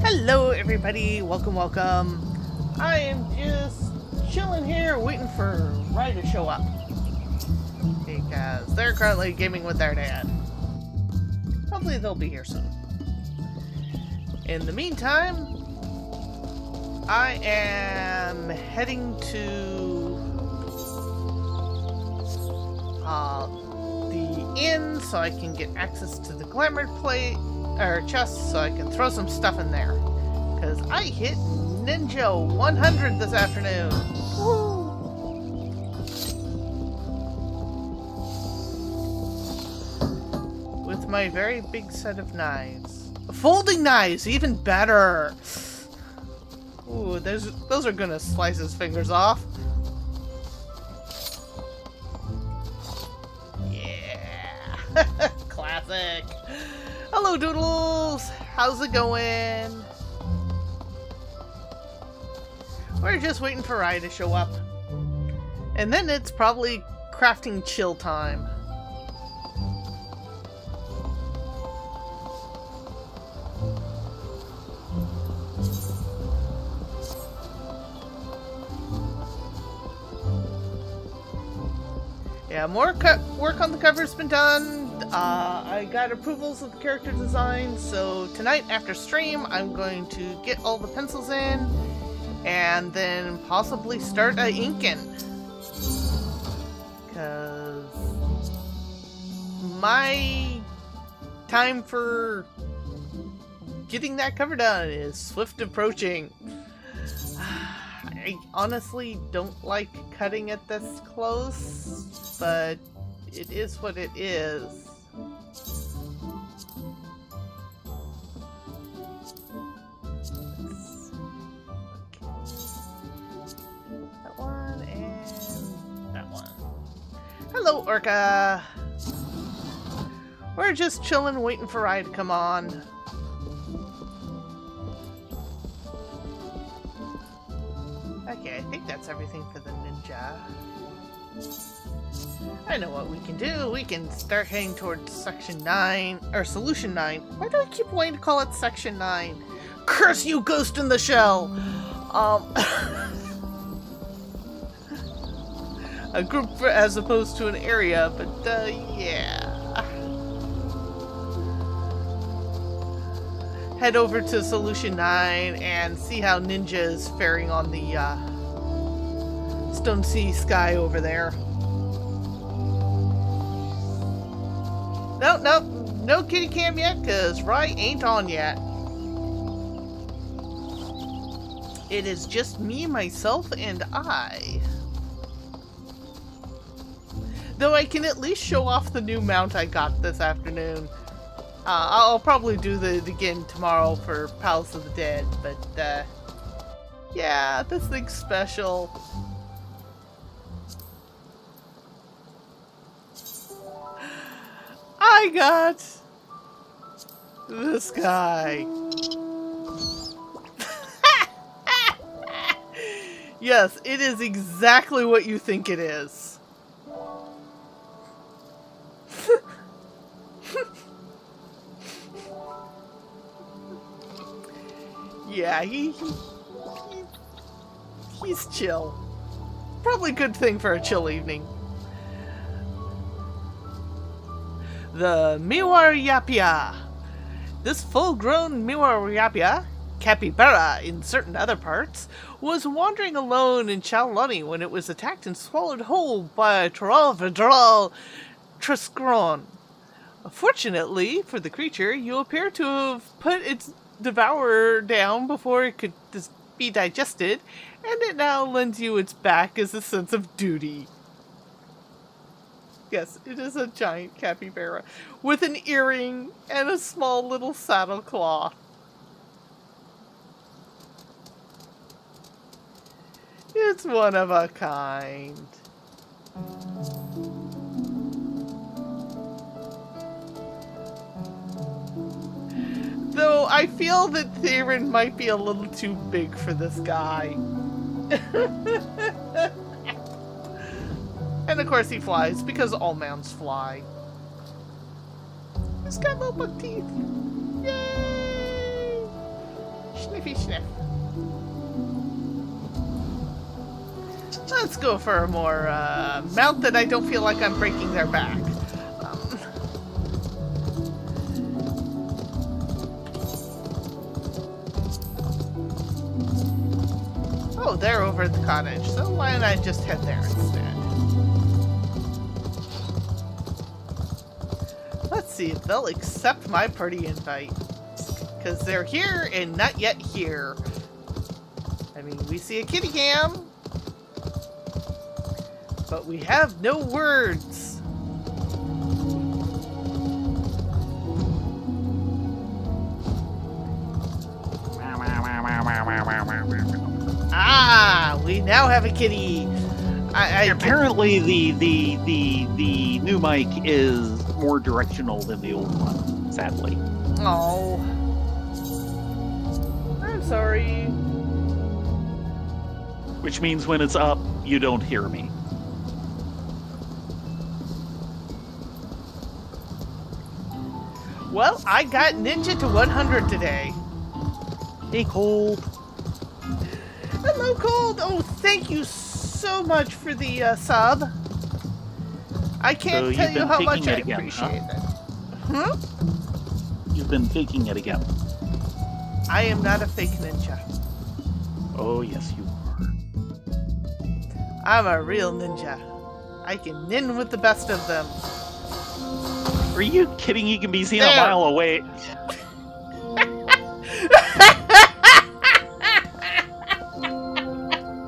Hello everybody, welcome. I am just chilling here waiting for Rai to show up. Because they're currently gaming with their dad. Hopefully they'll be here soon. In the meantime, I am heading to the inn so I can get access to the glamour plate or chest so I can throw some stuff in there. Because I hit Ninja 100 this afternoon. Woo! With my very big set of knives. Folding knives, even better. Ooh, those are gonna slice his fingers off. Yeah. Classic. Hello, Doodles! How's it going? We're just waiting for Rai to show up. And then it's probably crafting chill time. Yeah, more work on the cover's been done. I got approvals of the character design, so tonight after stream I'm going to get all the pencils in and then possibly start inking. Because my time for getting that cover done is swift approaching. I honestly don't like cutting it this close, but it is what it is. That one and that one. Hello, Orca! We're just chilling, waiting for Rai to come on. Okay, I think that's everything for the ninja. I know what we can do. We can start heading towards Section 9, or Solution 9. Why do I keep wanting to call it Section 9? Curse you, Ghost in the Shell! A group as opposed to an area, but yeah. Head over to Solution 9 and see how Ninja is faring on the Stone Sea sky over there. No kitty cam yet, because Rai ain't on yet. It is just me, myself, and I. Though I can at least show off the new mount I got this afternoon. I'll probably do it again tomorrow for Palace of the Dead, but yeah, this thing's special. I got this guy. Yes, it is exactly what you think it is. Yeah, he's chill. Probably a good thing for a chill evening. The Miwaryapia. This full-grown Miwaryapia, capybara in certain other parts, was wandering alone in Chaloni when it was attacked and swallowed whole by a Trollvedral Triscron. Fortunately for the creature, you appear to have put its devourer down before it could be digested, and it now lends you its back as a sense of duty. Yes, it is a giant capybara with an earring and a small little saddle cloth. It's one of a kind. Though I feel that Theron might be a little too big for this guy. And of course he flies, because all mounts fly. He's got little buck teeth. Yay! Sniffy sniff. Let's go for a more mount that I don't feel like I'm breaking their back. Oh, they're over at the cottage, so why don't I just head there instead? Let's see if they'll accept my party invite. Because they're here and not yet here. I mean, we see a kitty cam, but we have no words. Ah, we now have a kitty. Apparently, the new mic is more directional than the old one. Sadly. Oh, I'm sorry. Which means when it's up, you don't hear me. Well, I got Ninja to 100 today. Hey, Cold. Hello, Cold. Oh, thank you so much for the sub. I can't tell you how much I appreciate it. Hmm? You've been faking it again. I am not a fake ninja. Oh, yes, you are. I'm a real ninja. I can nin with the best of them. Are you kidding? You can be seen there. a mile away.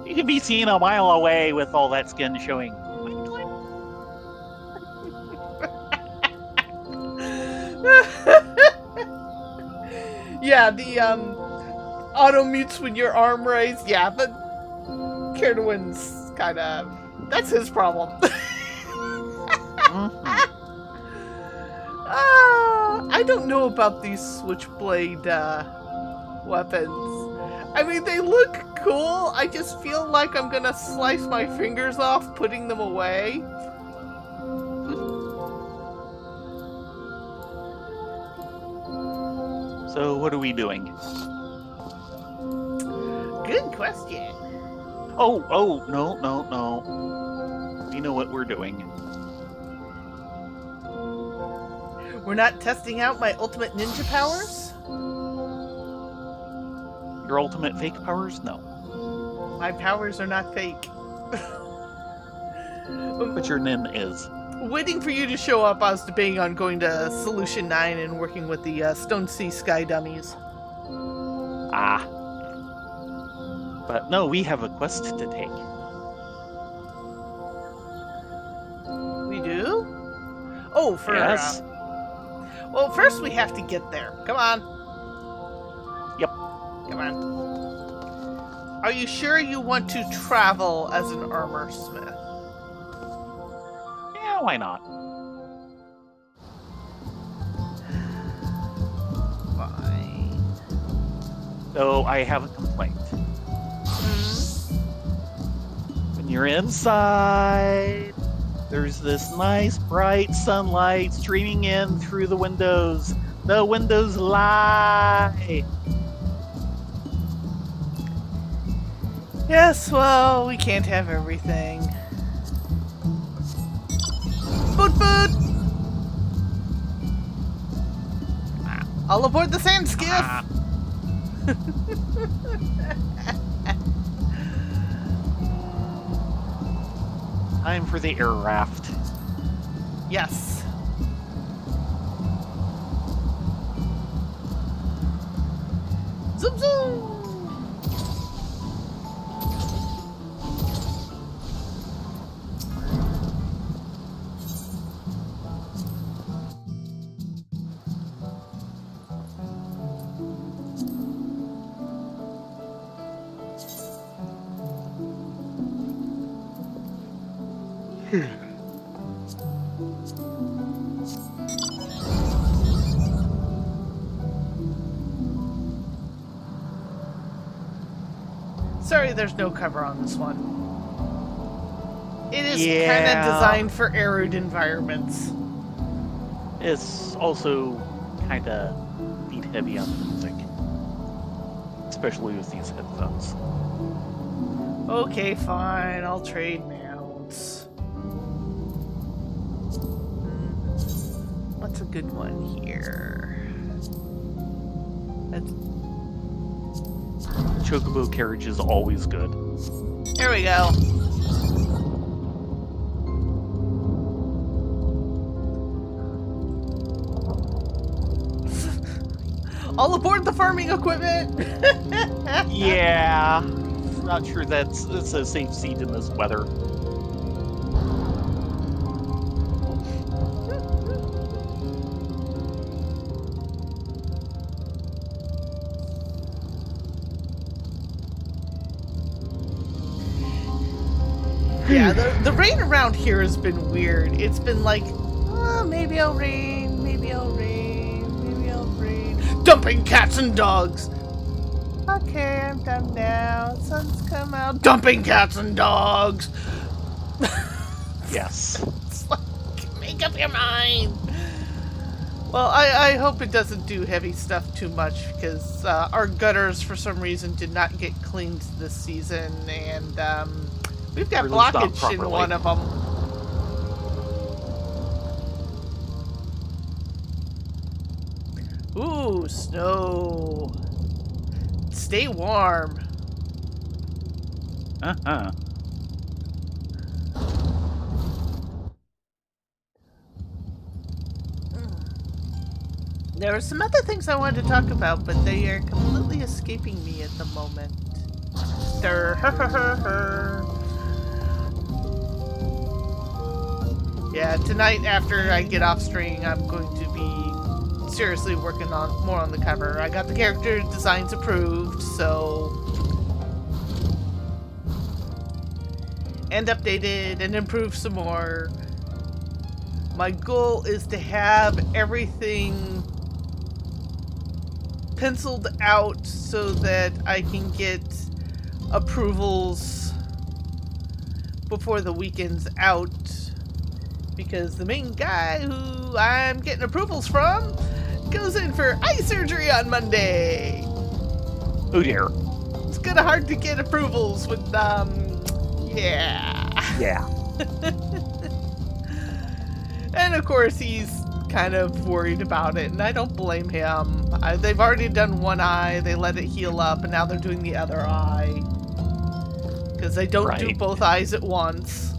You can be seen a mile away with all that skin showing. Yeah, the auto mutes when your arm raised. Yeah, but Kierwin's kind of, that's his problem. I don't know about these switchblade weapons. I mean, they look cool. I just feel like I'm gonna slice my fingers off putting them away. So what are we doing? Good question. Oh, no. We know what we're doing. We're not testing out my ultimate ninja powers? Your ultimate fake powers? No. My powers are not fake. But your nin is. Waiting for you to show up, I was debating on going to Solution 9 and working with the Stone Sea Sky Dummies. Ah. But no, we have a quest to take. We do? Oh, for... Yes. Well, first we have to get there. Come on. Yep. Come on. Are you sure you want to travel as an armor smith? Yeah, why not? Fine. So I have a complaint. When you're inside, there's this nice bright sunlight streaming in through the windows. The windows lie. Yes, well, we can't have everything. Boot boot! I'll aboard the sand skiff! Time for the air raft. Yes. Zoom zoom! Sorry, there's no cover on this one. It is kind of designed for arid environments. It's also kind of beat heavy on the music. especially with these headphones. Okay, fine. I'll trade mounts. What's a good one here? That's... Chocobo carriage is always good. Here we go. All aboard the farming equipment! Yeah. Not sure it's a safe seat in this weather. Yeah, the rain around here has been weird. It's been like, oh, maybe I'll rain, maybe I'll rain, maybe I'll rain. Dumping cats and dogs! Okay, I'm done now. Sun's come out. Dumping cats and dogs! Yes. It's like, make up your mind! Well, I hope it doesn't do heavy stuff too much, because our gutters, for some reason, did not get cleaned this season, and we've got blockage in one of them. Ooh, snow. Stay warm. Uh-huh. There are some other things I wanted to talk about, but they are completely escaping me at the moment. Yeah, tonight after I get off stream, I'm going to be seriously working on more on the cover. I got the character designs approved, so... and updated and improved some more. My goal is to have everything penciled out so that I can get approvals before the weekend's out, because the main guy who I'm getting approvals from goes in for eye surgery on Monday. Oh dear. It's kind of hard to get approvals with Yeah. And of course he's kind of worried about it, and I don't blame him. They've already done one eye, they let it heal up, and now they're doing the other eye. Because they don't do both eyes at once.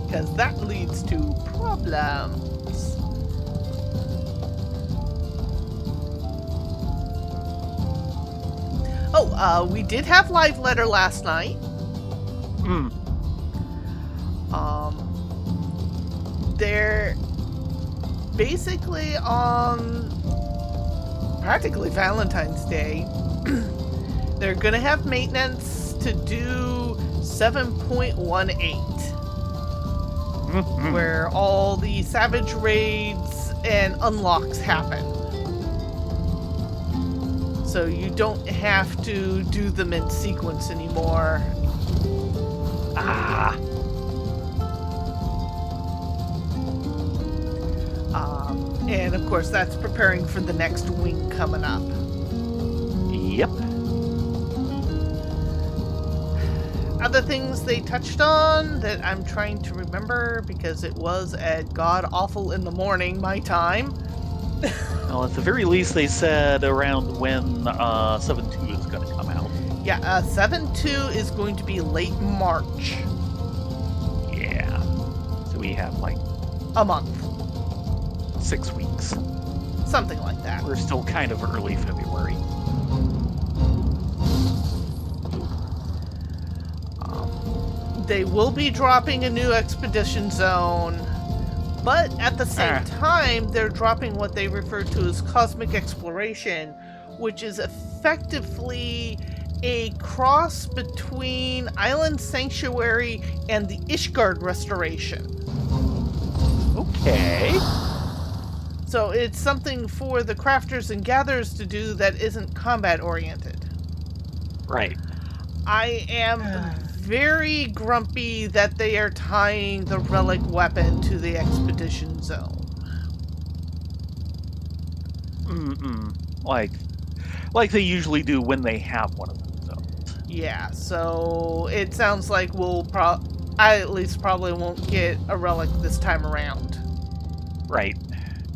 Because that leads to problems. Oh, we did have live letter last night. They're basically on practically Valentine's Day. They're gonna have maintenance to do 7.18, where all the Savage raids and unlocks happen. So you don't have to do them in sequence anymore. And of course that's preparing for the next wing coming up. Yep. Other things they touched on that I'm trying to remember because it was at god awful in the morning my time. Well, at the very least, they said around when 7.2 is going to come out. Yeah, 7.2 is going to be late March. Yeah. So we have like a month. 6 weeks. Something like that. We're still kind of early February. They will be dropping a new expedition zone, but at the same time, they're dropping what they refer to as cosmic exploration, which is effectively a cross between Island Sanctuary and the Ishgard Restoration. Okay. So it's something for the crafters and gatherers to do that isn't combat oriented. Right. I am very grumpy that they are tying the relic weapon to the expedition zone. like they usually do when they have one of those zones. Yeah, so it sounds like I at least probably won't get a relic this time around. Right.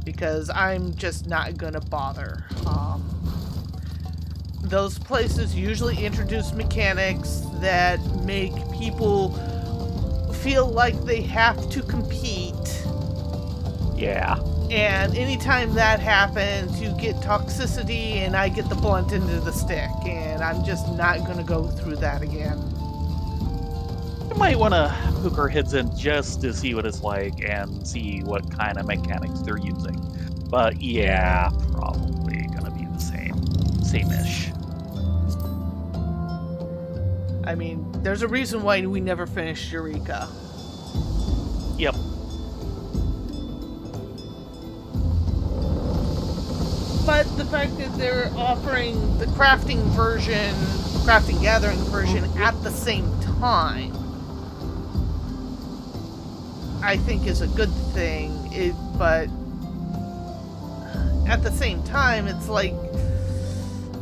Because I'm just not gonna bother. Those places usually introduce mechanics that make people feel like they have to compete. Yeah. And anytime that happens, you get toxicity and I get the blunt end of the stick. And I'm just not going to go through that again. We might want to hook our heads in just to see what it's like and see what kind of mechanics they're using. But yeah, probably going to be the same-ish. I mean, there's a reason why we never finished Eureka. Yep. But the fact that they're offering the crafting gathering version at the same time, I think is a good thing. But at the same time, it's like,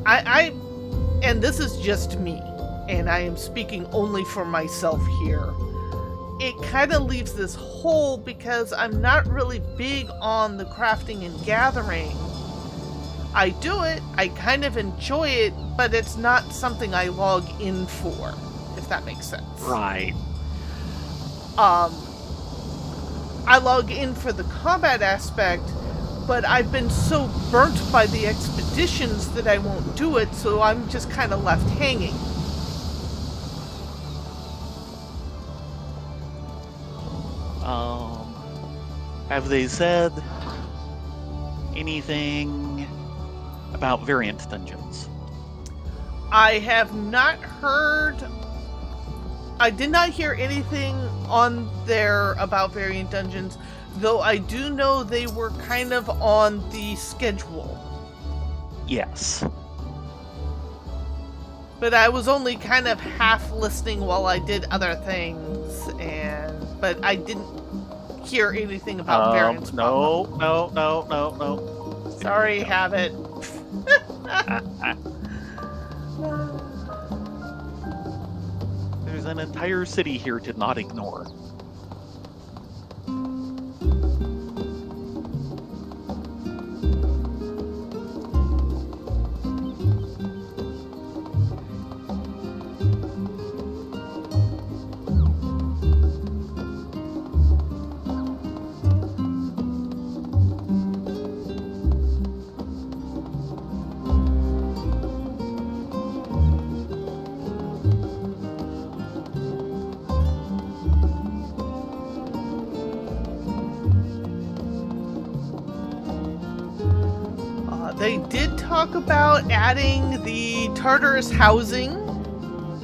and this is just me, and I am speaking only for myself here. It kind of leaves this hole because I'm not really big on the crafting and gathering. I do it, I kind of enjoy it, but it's not something I log in for, if that makes sense. Right. I log in for the combat aspect, but I've been so burnt by the expeditions that I won't do it, so I'm just kind of left hanging. Have they said anything about variant dungeons? I have not heard... I did not hear anything on there about variant dungeons, though I do know they were kind of on the schedule. Yes. But I was only kind of half listening while I did other things, but I didn't hear anything about variants. No. Sorry, have it. There's an entire city here to not ignore. They did talk about adding the Tartarus housing,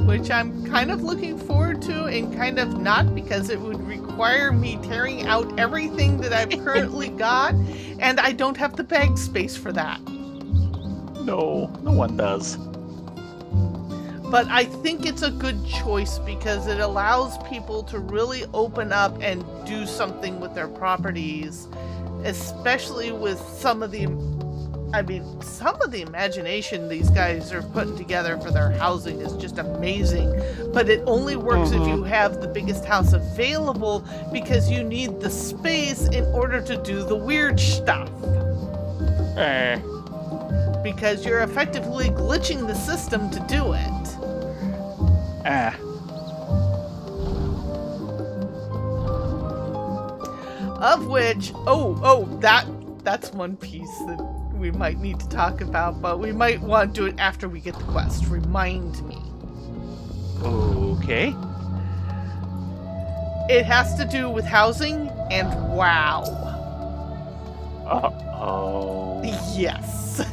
which I'm kind of looking forward to and kind of not, because it would require me tearing out everything that I've currently got, and I don't have the bag space for that. No one does. But I think it's a good choice because it allows people to really open up and do something with their properties, especially with some of the imagination these guys are putting together for their housing is just amazing. But it only works if you have the biggest house available, because you need the space in order to do the weird stuff. Because you're effectively glitching the system to do it. Of which, that's one piece that we might need to talk about, but we might want to do it after we get the quest. Remind me. Okay. It has to do with housing and WoW. Uh-oh. Yes.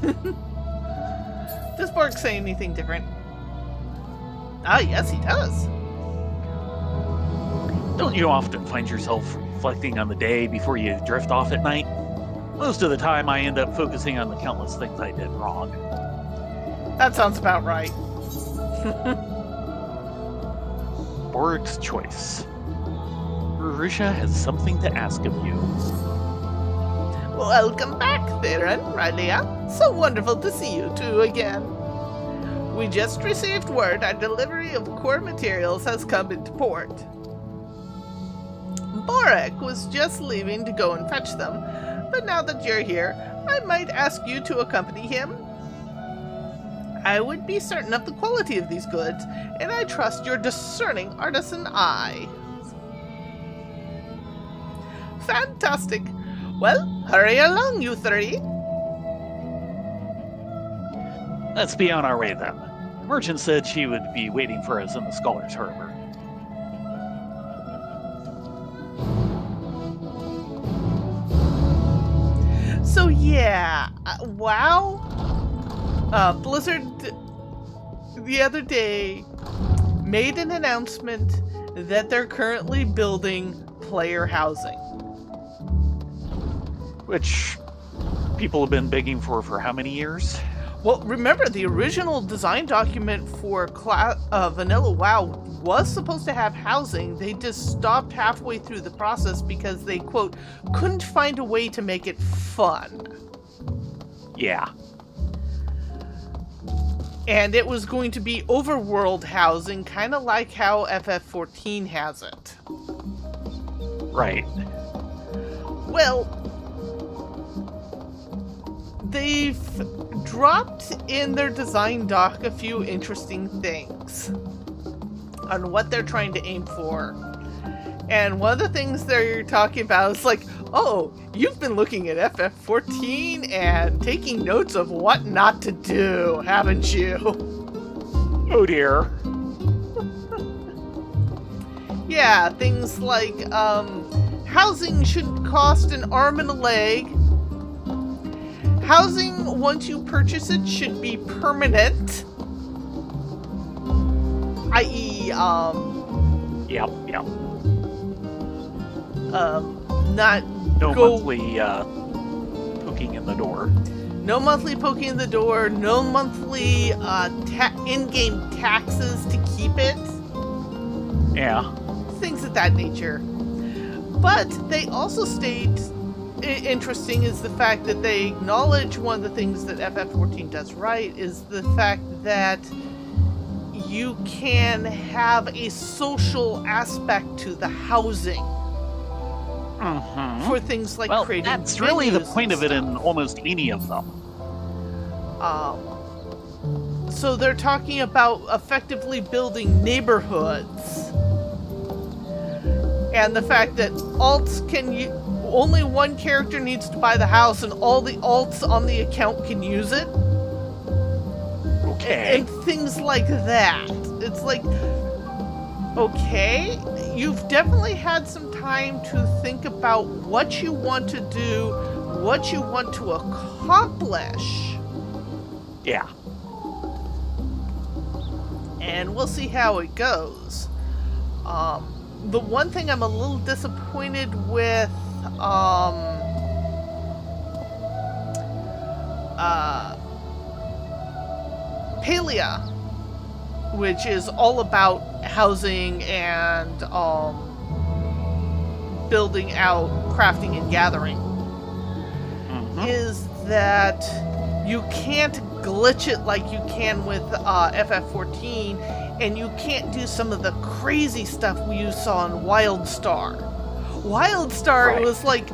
Does Borg say anything different? Ah, yes, he does. Don't you often find yourself reflecting on the day before you drift off at night? Most of the time, I end up focusing on the countless things I did wrong. That sounds about right. Borg's choice. Risha has something to ask of you. Welcome back, Theron, Rylea. So wonderful to see you two again. We just received word our delivery of core materials has come into port. Borek was just leaving to go and fetch them, but now that you're here, I might ask you to accompany him. I would be certain of the quality of these goods, and I trust your discerning artisan eye. Fantastic. Well, hurry along, you three. Let's be on our way then. The merchant said she would be waiting for us in the Scholar's Harbor. So yeah, wow. Blizzard the other day made an announcement that they're currently building player housing. Which people have been begging for how many years? Well, remember, the original design document for Vanilla WoW was supposed to have housing. They just stopped halfway through the process because they, quote, couldn't find a way to make it fun. Yeah. And it was going to be overworld housing, kind of like how FF14 has it. Right. Well, they've dropped in their design doc a few interesting things on what they're trying to aim for. And one of the things they're talking about is like, oh, you've been looking at FF14 and taking notes of what not to do, haven't you? Oh dear. Yeah, things like, housing shouldn't cost an arm and a leg. Housing, once you purchase it, should be permanent. I.e., Yep. not No go... monthly poking in the door. No monthly poking in the door, no monthly in-game taxes to keep it. Yeah. Things of that nature. But they also state, interesting is the fact that they acknowledge one of the things that FF14 does right is the fact that you can have a social aspect to the housing. Mm-hmm. For things like well, creating that's really the venues point and of it stuff. in almost any of them. So they're talking about effectively building neighborhoods. And the fact that alts can only one character needs to buy the house and all the alts on the account can use it. Okay. And things like that. It's like, okay, you've definitely had some time to think about what you want to do, what you want to accomplish. Yeah. And we'll see how it goes. The one thing I'm a little disappointed with, Palia, which is all about housing and building out crafting and gathering, is that you can't glitch it like you can with FF14, and you can't do some of the crazy stuff you saw in WildStar. WildStar, Right. It was like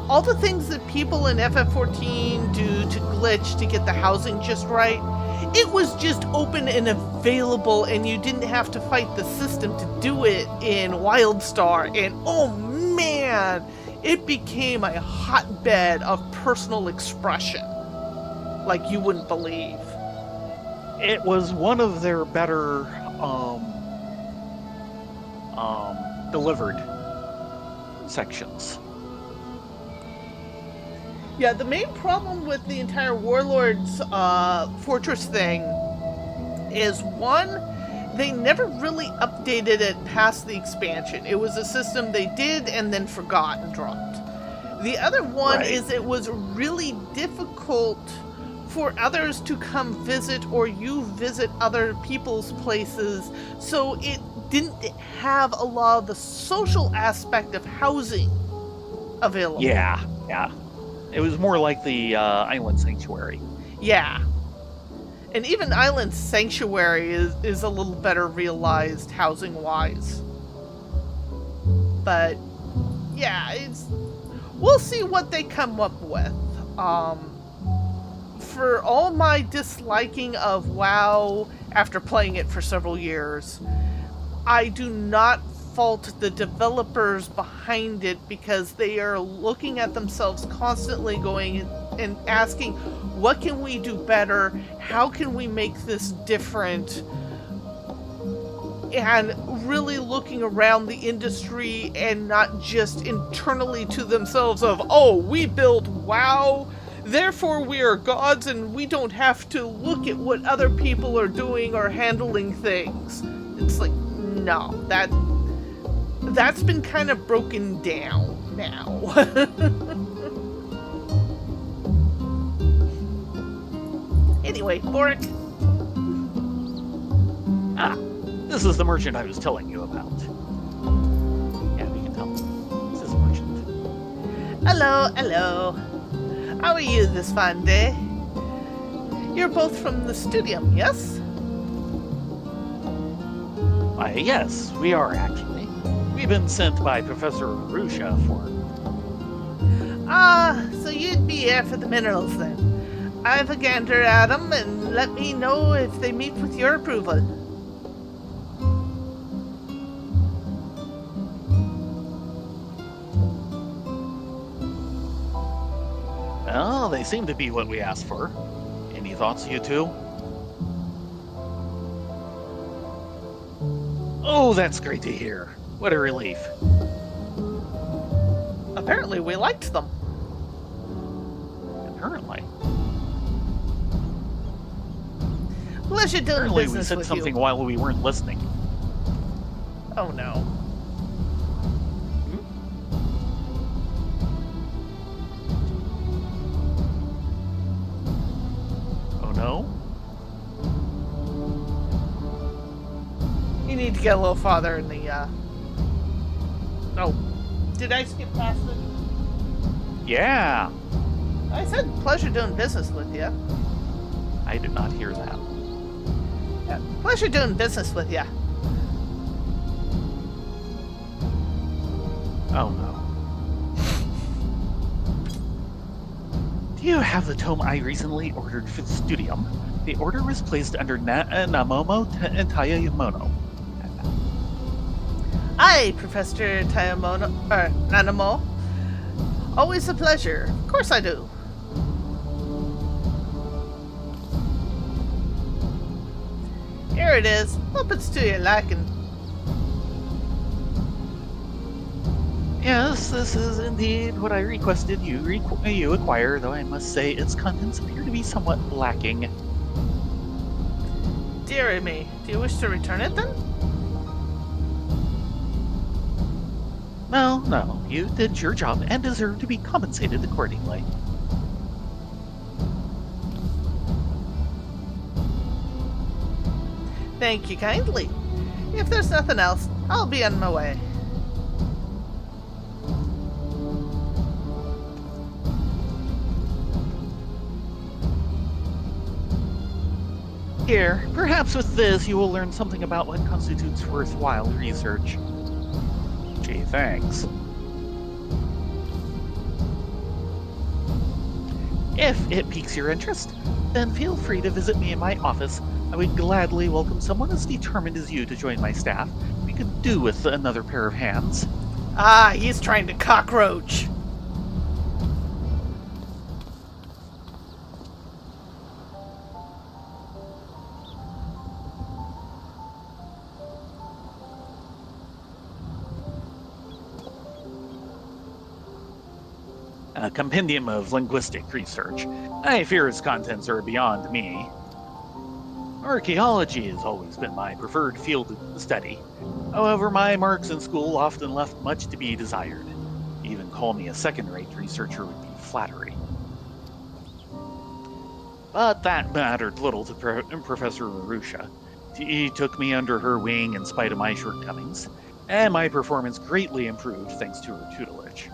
all the things that people in FF14 do to glitch to get the housing just right. It was just open and available, and you didn't have to fight the system to do it in WildStar. And oh man, it became a hotbed of personal expression like you wouldn't believe. It was one of their better delivered sections. Yeah, the main problem with the entire Warlords Fortress thing is, one, they never really updated it past the expansion. It was a system they did and then forgot and dropped. The other one Right. is it was really difficult for others to come visit or you visit other people's places, so it didn't have a lot of the social aspect of housing available. Yeah. It was more like the island sanctuary. Yeah. And even Island Sanctuary is a little better realized housing-wise. But, yeah, we'll see what they come up with. For all my disliking of WoW after playing it for several years, I do not fault the developers behind it because they are looking at themselves constantly going and asking, what can we do better? How can we make this different? And really looking around the industry and not just internally to themselves of, oh, we build WoW, therefore we are gods and we don't have to look at what other people are doing or handling things. It's like, no, that's been kind of broken down now. Anyway, Boric. This is the merchant I was telling you about. Yeah, we can tell. This is a merchant. Hello, hello. How are you this fine day? You're both from the Studium, yes? Why, yes, we are actually. We've been sent by Professor Arusha for... So you'd be here for the minerals then. I've a gander at 'em and let me know if they meet with your approval. Well, they seem to be what we asked for. Any thoughts, you two? Oh, that's great to hear. What a relief. Apparently we liked them. Apparently. Pleasure doing Apparently we business said with something you. while we weren't listening. Oh no. Oh no? You need to get a little farther in the, Oh. Did I skip past it? Yeah! I said pleasure doing business with you. I did not hear that. Yeah. Pleasure doing business with you. Oh no. Do you have the tome I recently ordered for the Studium? The order was placed under Namomo Tayamono. Aye, Professor Nanamo. Always a pleasure. Of course I do. Here it is. Hope it's to your liking. Yes, this is indeed what I requested you acquire, though I must say its contents appear to be somewhat lacking. Dearie me. Do you wish to return it then? No, you did your job and deserve to be compensated accordingly. Thank you kindly. If there's nothing else, I'll be on my way. Here, perhaps with this you will learn something about what constitutes worthwhile research. Gee, thanks. If it piques your interest, then feel free to visit me in my office. I would gladly welcome someone as determined as you to join my staff. We could do with another pair of hands. Ah, he's trying to cockroach. A compendium of linguistic research. I fear its contents are beyond me. Archaeology has always been my preferred field of study. However, my marks in school often left much to be desired. Even call me a second-rate researcher would be flattery. But that mattered little to Professor Arusha. She took me under her wing in spite of my shortcomings, and my performance greatly improved thanks to her tutelage.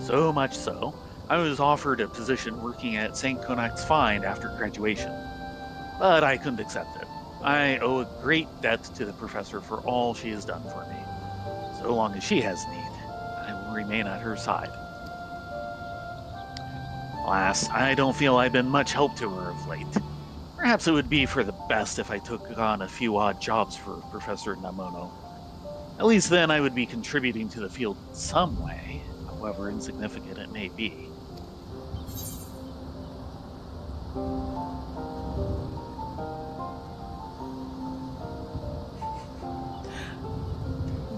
So much so, I was offered a position working at St. Conac's Find after graduation, but I couldn't accept it. I owe a great debt to the professor for all she has done for me. So long as she has need, I will remain at her side. Alas, I don't feel I've been much help to her of late. Perhaps it would be for the best if I took on a few odd jobs for Professor Namono. At least then I would be contributing to the field in some way, however insignificant it may be.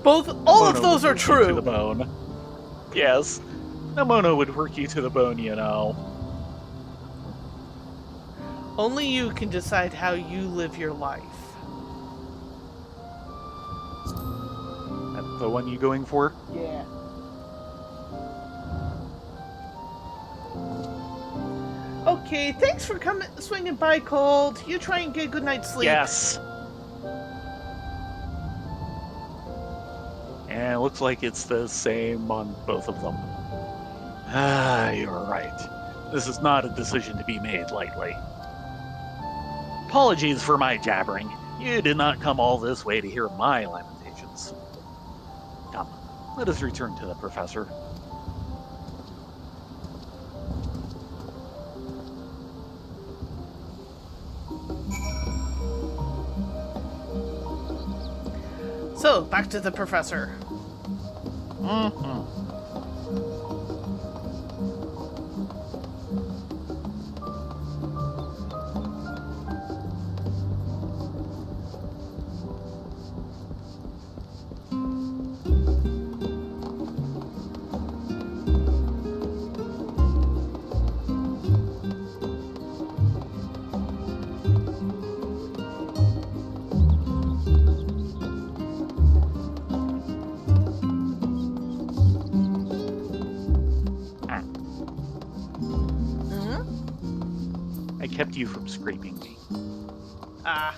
All of Namono those would are work you to true. the bone. Yes, Namono would work you to the bone, you know. Only you can decide how you live your life. That's the one you going for? Yeah. Okay, thanks for swinging by, Cold. You try and get a good night's sleep. Yes. And it looks like it's the same on both of them. Ah, you're right. This is not a decision to be made lightly. Apologies for my jabbering. You did not come all this way to hear my lamentations. Come, let us return to the professor. So, back to the professor. Mm-hmm. I kept you from scraping me. Ah.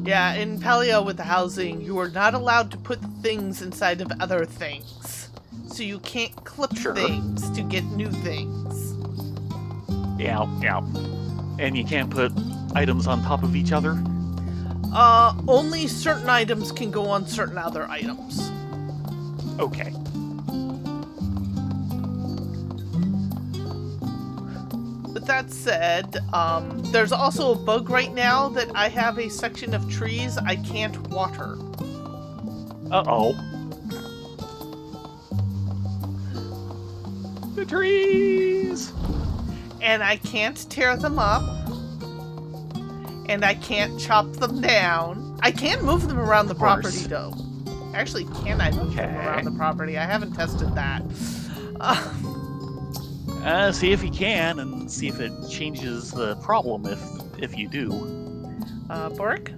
Yeah, in Paleo with the housing, you are not allowed to put things inside of other things. So you can't clip things to get new things. Yeah. And you can't put items on top of each other? Only certain items can go on certain other items. Okay. With that said, there's also a bug right now that I have a section of trees I can't water. Uh-oh. The trees! And I can't tear them up. And I can't chop them down. I can move them around the property, though. Actually, can I move them around the property? I haven't tested that. See if you can, and see if it changes the problem if you do. Bork?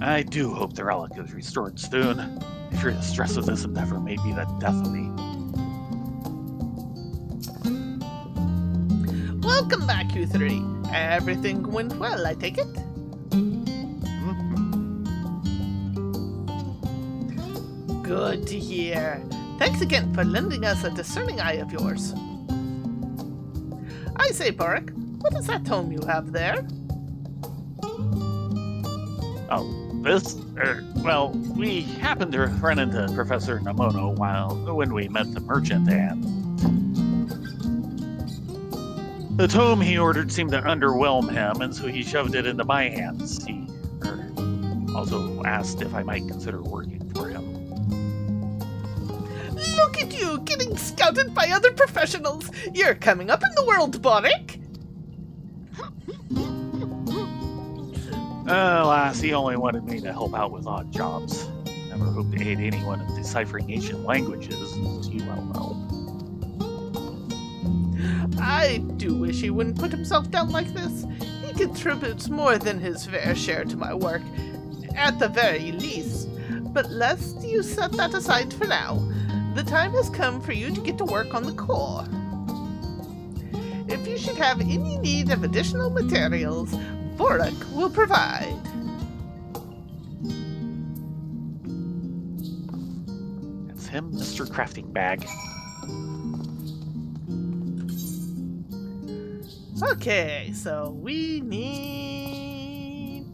I do hope the relic is restored soon. I fear the stress of this endeavor may be the death of me. Welcome back, you three. Everything went well, I take it? Good to hear. Thanks again for lending us a discerning eye of yours. I say, Bork, what is that tome you have there? Oh, this? Well, we happened to run into Professor Namono when we met the merchant, and the tome he ordered seemed to underwhelm him, and so he shoved it into my hands. He also asked if I might consider working for him. Look at you, getting scouted by other professionals. You're coming up in the world, Bork. Alas, he only wanted me to help out with odd jobs. Never hoped to aid anyone in deciphering ancient languages, as you well know. I do wish he wouldn't put himself down like this. He contributes more than his fair share to my work, at the very least. But lest you set that aside for now, the time has come for you to get to work on the core. If you should have any need of additional materials, Bork will provide. him, Mr. Crafting Bag. Okay, so we need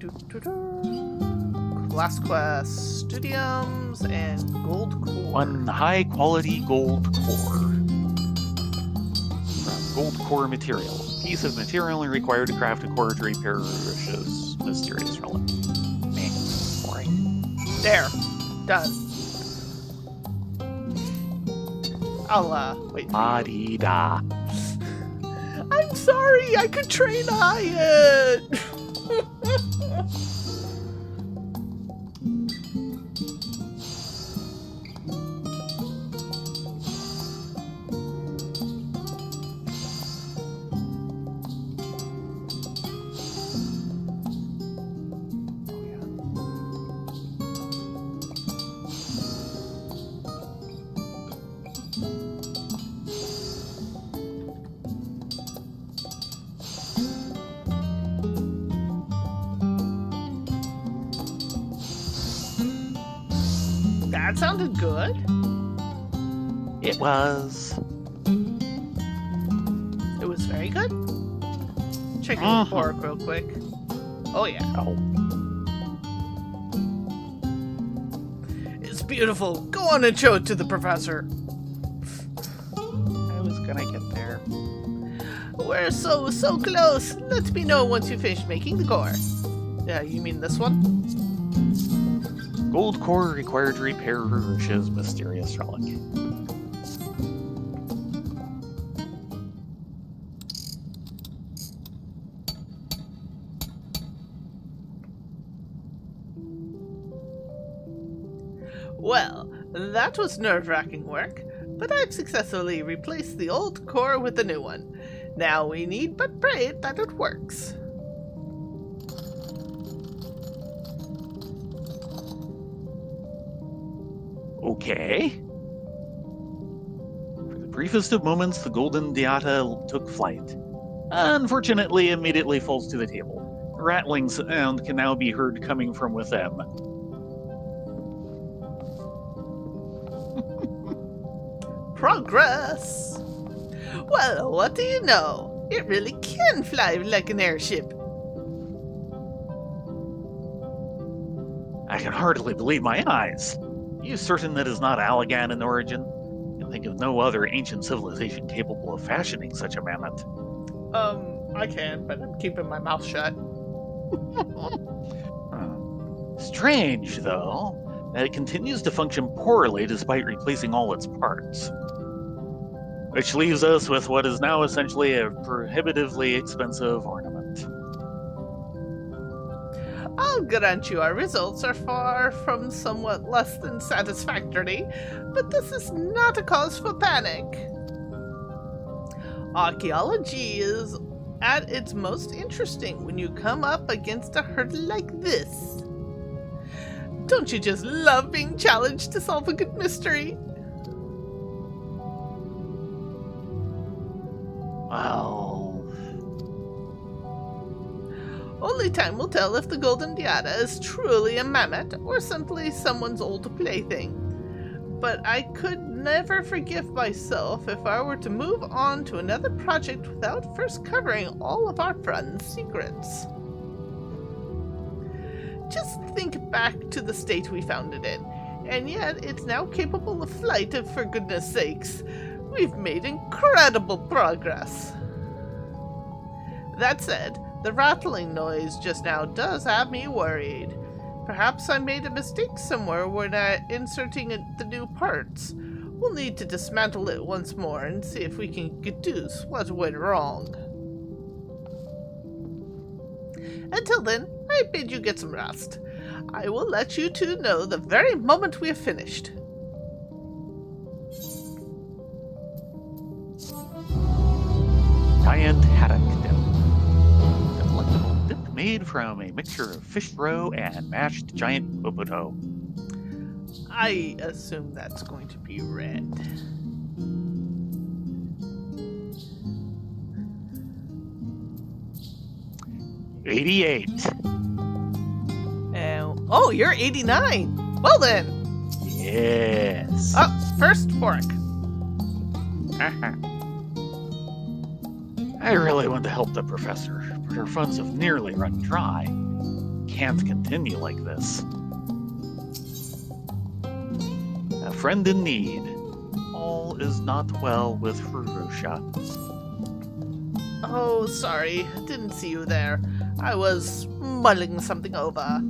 Class Quest Studiums and Gold Core. One high-quality gold core. From gold core material. Piece of material required to craft a core to repair Russia's mysterious relic. Man, boring. There. Done. I'll, wait. La-dee-da. I'm sorry, I could train Hyatt! That sounded good. It was. It was very good. Checking the fork real quick. Oh yeah. Oh. It's beautiful. Go on and show it to the professor. I was gonna get there. We're so close. Let me know once you finish making the core. Yeah, you mean this one? Gold core required to repair Russia's mysterious relic. Well, that was nerve-wracking work, but I've successfully replaced the old core with the new one. Now we need but pray that it works. Okay. For the briefest of moments, the Golden Diata took flight. Unfortunately, immediately falls to the table. A rattling sound can now be heard coming from within. Progress! Well, what do you know? It really can fly like an airship. I can hardly believe my eyes. Are you certain that is not Allagan in origin? I can think of no other ancient civilization capable of fashioning such a mammoth. I can, but I'm keeping my mouth shut. Strange, though, that it continues to function poorly despite replacing all its parts. Which leaves us with what is now essentially a prohibitively expensive ornament. I'll grant you our results are far from somewhat less than satisfactory, but this is not a cause for panic. Archaeology is at its most interesting when you come up against a hurdle like this. Don't you just love being challenged to solve a good mystery? Well... Only time will tell if the Golden Diata is truly a mammoth or simply someone's old plaything. But I could never forgive myself if I were to move on to another project without first covering all of our friends' secrets. Just think back to the state we found it in, and yet it's now capable of flight, for goodness sakes. We've made incredible progress. That said, the rattling noise just now does have me worried. Perhaps I made a mistake somewhere when inserting the new parts. We'll need to dismantle it once more and see if we can deduce what went wrong. Until then, I bid you get some rest. I will let you two know the very moment we have finished. Giant haddock dip. A delectable dip made from a mixture of fish roe and mashed giant popoto. I assume that's going to be red. $88. Oh, you're 89. Well then. Yes. Oh, first Boric. I really want to help the professor, but her funds have nearly run dry. Can't continue like this. A friend in need. All is not well with Furusha. Oh, sorry. Didn't see you there. I was mulling something over.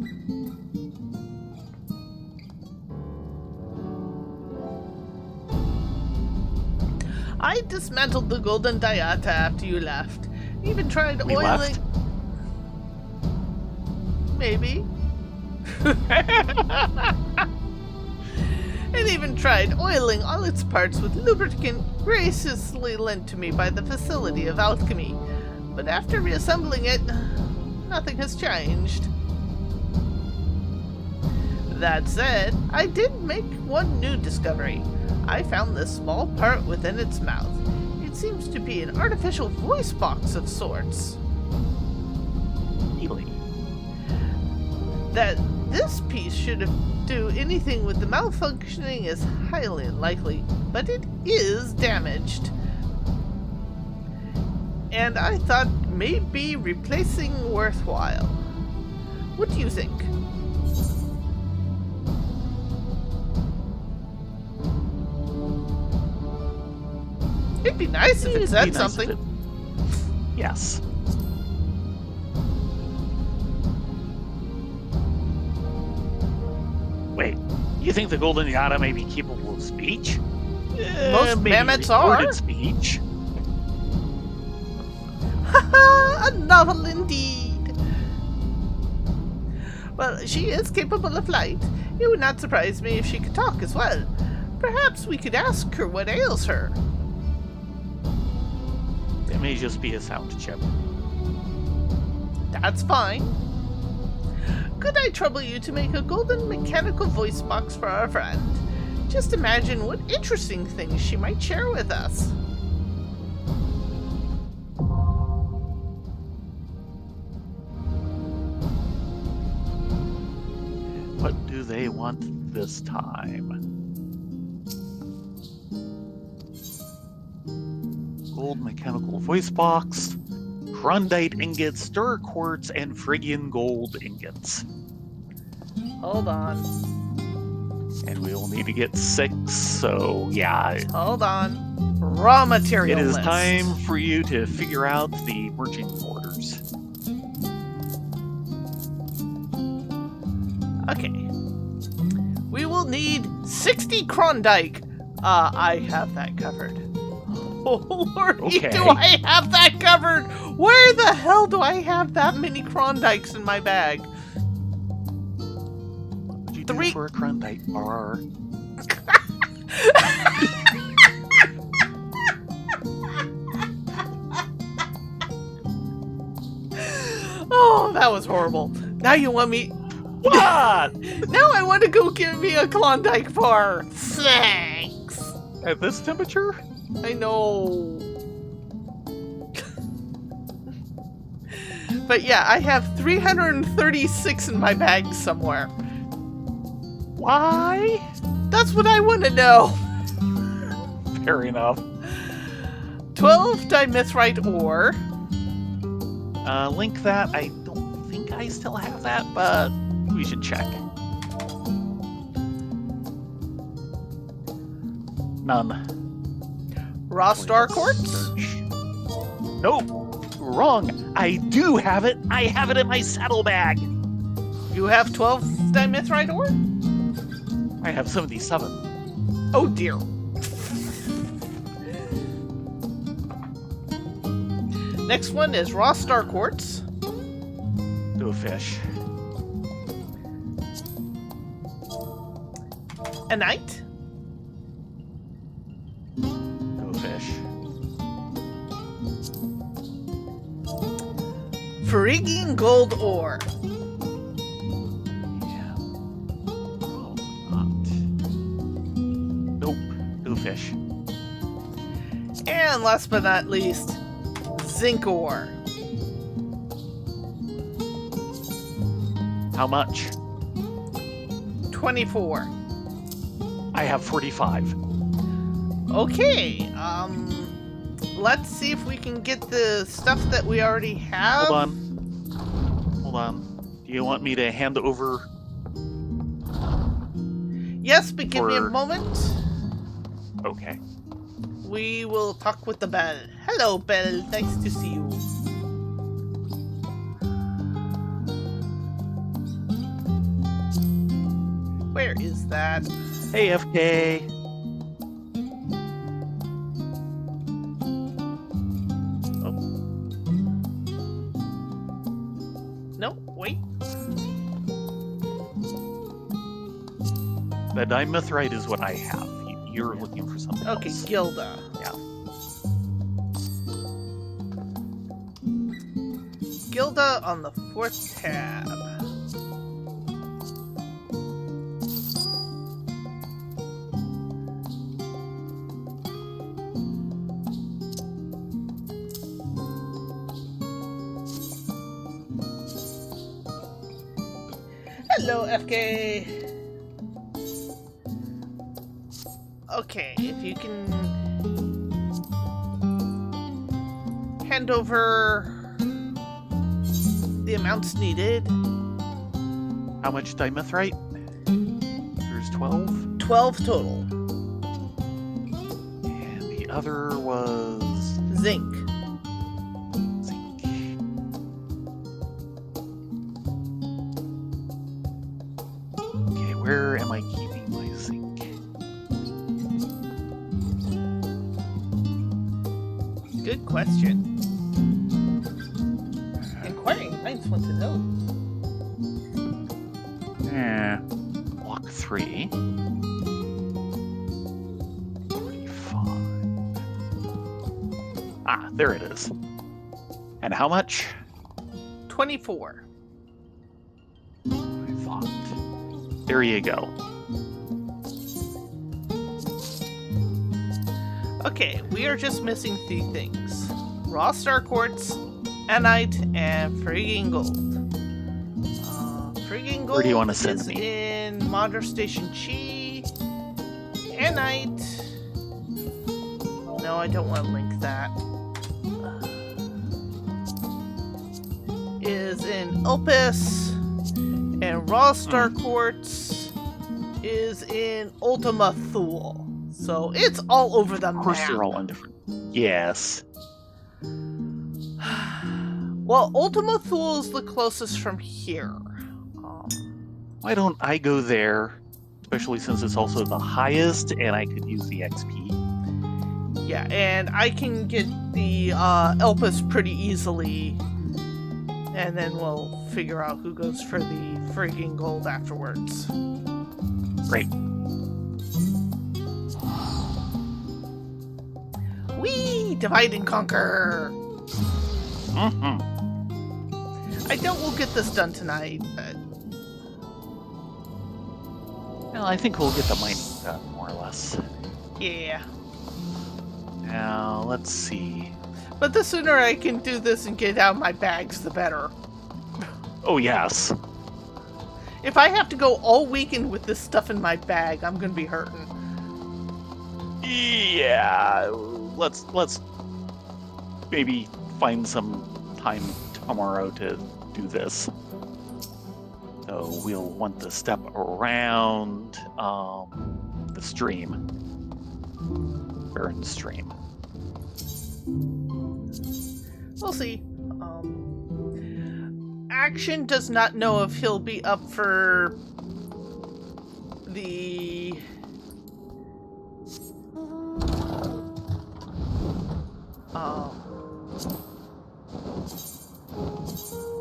I dismantled the golden diata after you left. Even tried We oiling... left? Maybe. And even tried oiling all its parts with lubricant graciously lent to me by the Facility of Alchemy. But after reassembling it, nothing has changed. That said, I did make one new discovery. I found this small part within its mouth. It seems to be an artificial voice box of sorts. Really? That this piece should do anything with the malfunctioning is highly unlikely, but it is damaged. And I thought maybe replacing worthwhile. What do you think? It'd be nice if it said something. Yes. Wait, you think the golden yada may be capable of speech? Most Maybe mammoths are. recorded speech. Haha, a novel indeed. Well, she is capable of flight. It would not surprise me if she could talk as well. Perhaps we could ask her what ails her. It may just be a sound chip. That's fine. Could I trouble you to make a golden mechanical voice box for our friend? Just imagine what interesting things she might share with us. What do they want this time? Gold mechanical voice box, Grundite ingots, stir quartz, and Phrygian gold ingots. Hold on. And we will need to get 6, so yeah. Hold on. Raw material It is list. time for you to figure out the merging orders. Okay. We will need 60 Klondike. I have that covered. Lordy, Okay. do I have that covered? Where the hell do I have that many Klondikes in my bag? What would you do 3 for a Grundite bar? Oh, that was horrible. Now you want me... What? Now I want to go give me a Klondike bar. Thanks. At this temperature? I know. But yeah, I have 336 in my bag somewhere. Why? That's what I want to know. Fair enough. 12 dimethrite ore. Link that. I don't think I still have that, but we should check. None. Raw star quartz. Search. Nope. Wrong. I do have it. I have it in my saddlebag. You have 12 dimethrite ore? I have 77. Oh dear. Next one is raw star quartz. Do a fish. Anite. Do a fish. Phrygian gold ore. Yeah. Probably not. Nope. Do a fish. And last but not least, zinc ore. How much? 24. I have 45. Okay, let's see if we can get the stuff that we already have. Hold on. Do you want me to hand over? Yes, but give me a Or- moment. Okay. We will talk with the bell. Hello, Bell. Nice to see you. Where is that? Hey, FK. No, wait. The dimethrite is what I have. You're looking for something Okay, else. Gilda. Yeah. Gilda on the 4th tab. Hello, FK. Okay, if you can hand over the amounts needed. How much dimethrite? There's 12. 12 total. And the other was Zinc. zinc. Okay, where am I keeping my zinc? Good question. Inquiring minds want to know. Block 3. 45. Ah, there it is. And how much? 24. I thought. There you go. Okay, we are just missing 3 things. Raw star quartz, anite, and frigging gold. Frigging gold Where do you want to send is me? in Modern Station Chi. Anite. No, I don't want to link that. Is in Opus. And raw star quartz is in Ultima Thule. So it's all over the Of course, map. they're all on different. Yes. Well, Ultima Thule is the closest from here. Why don't I go there? Especially since it's also the highest, and I could use the XP. Yeah, and I can get the Elpis pretty easily. And then we'll figure out who goes for the frigging gold afterwards. Great. Whee! Divide and conquer! Mm-hmm. I doubt we'll get this done tonight, but... Well, I think we'll get the mining done, more or less. yeah. Now, let's see. But the sooner I can do this and get out my bags, the better. Oh, yes. If I have to go all weekend with this stuff in my bag, I'm gonna be hurting. Yeah. Let's maybe find some time tomorrow to do this. So we'll want to step around the stream. Burn stream. We'll see. Action does not know if he'll be up for the...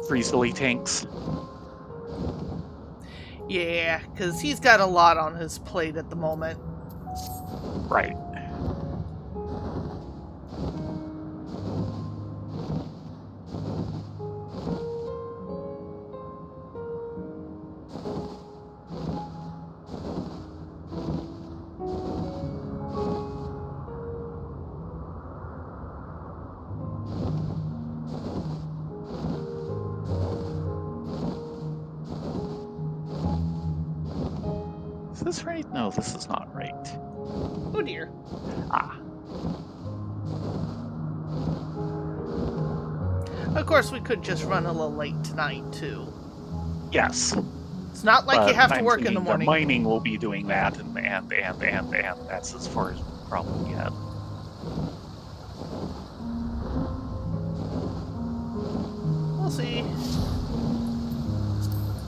Three silly tanks. yeah, because he's got a lot on his plate at the moment. Right. this right? No, this is not right. Oh dear. Ah. Of course, we could just run a little late tonight, too. Yes. It's not like you But have to I'm work in the thinking morning. mining will be doing that, and that's as far as we'll probably get. We'll see.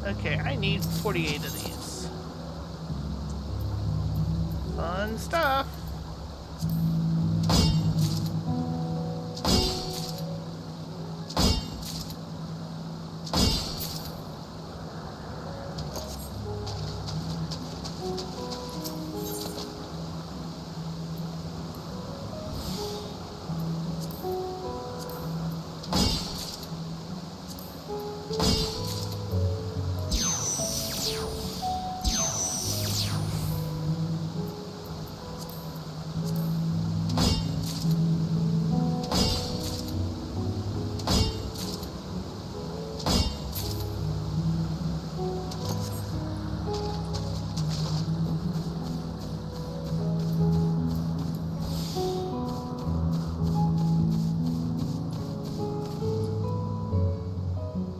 Okay, I need 48 of these. Fun stuff.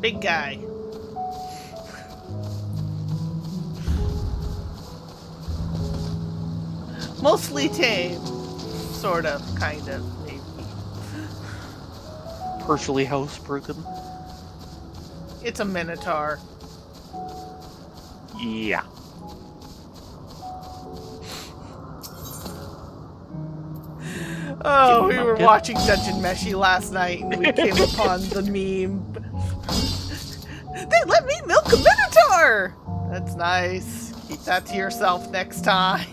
Big guy. Mostly tame. Sort of, kind of, maybe. Partially housebroken? It's a minotaur. Yeah. Oh, we Can you were milk it? watching Dungeon Meshi last night and we came upon the meme. They let me milk a minotaur! That's nice. Keep that to yourself next time.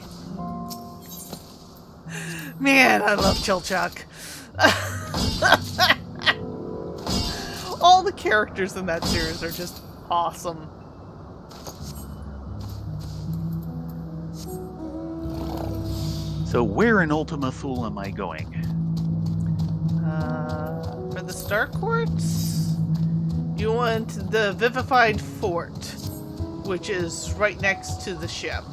Man, I love Chilchuck. All the characters in that series are just awesome. So where in Ultima Thule am I going? For the Star Quartz, you want the Vivified Fort, which is right next to the ship.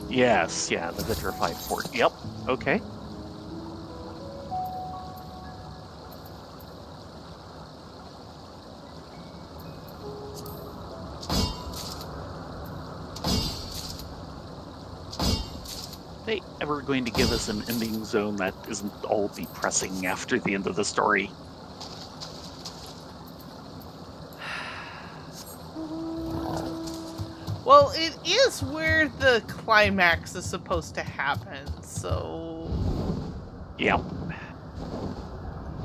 Yes, yeah, the Vitrified Fort. Yep, okay. They ever going to give us an ending zone that isn't all depressing after the end of the story? Well, it is where the climax is supposed to happen, so... Yeah. So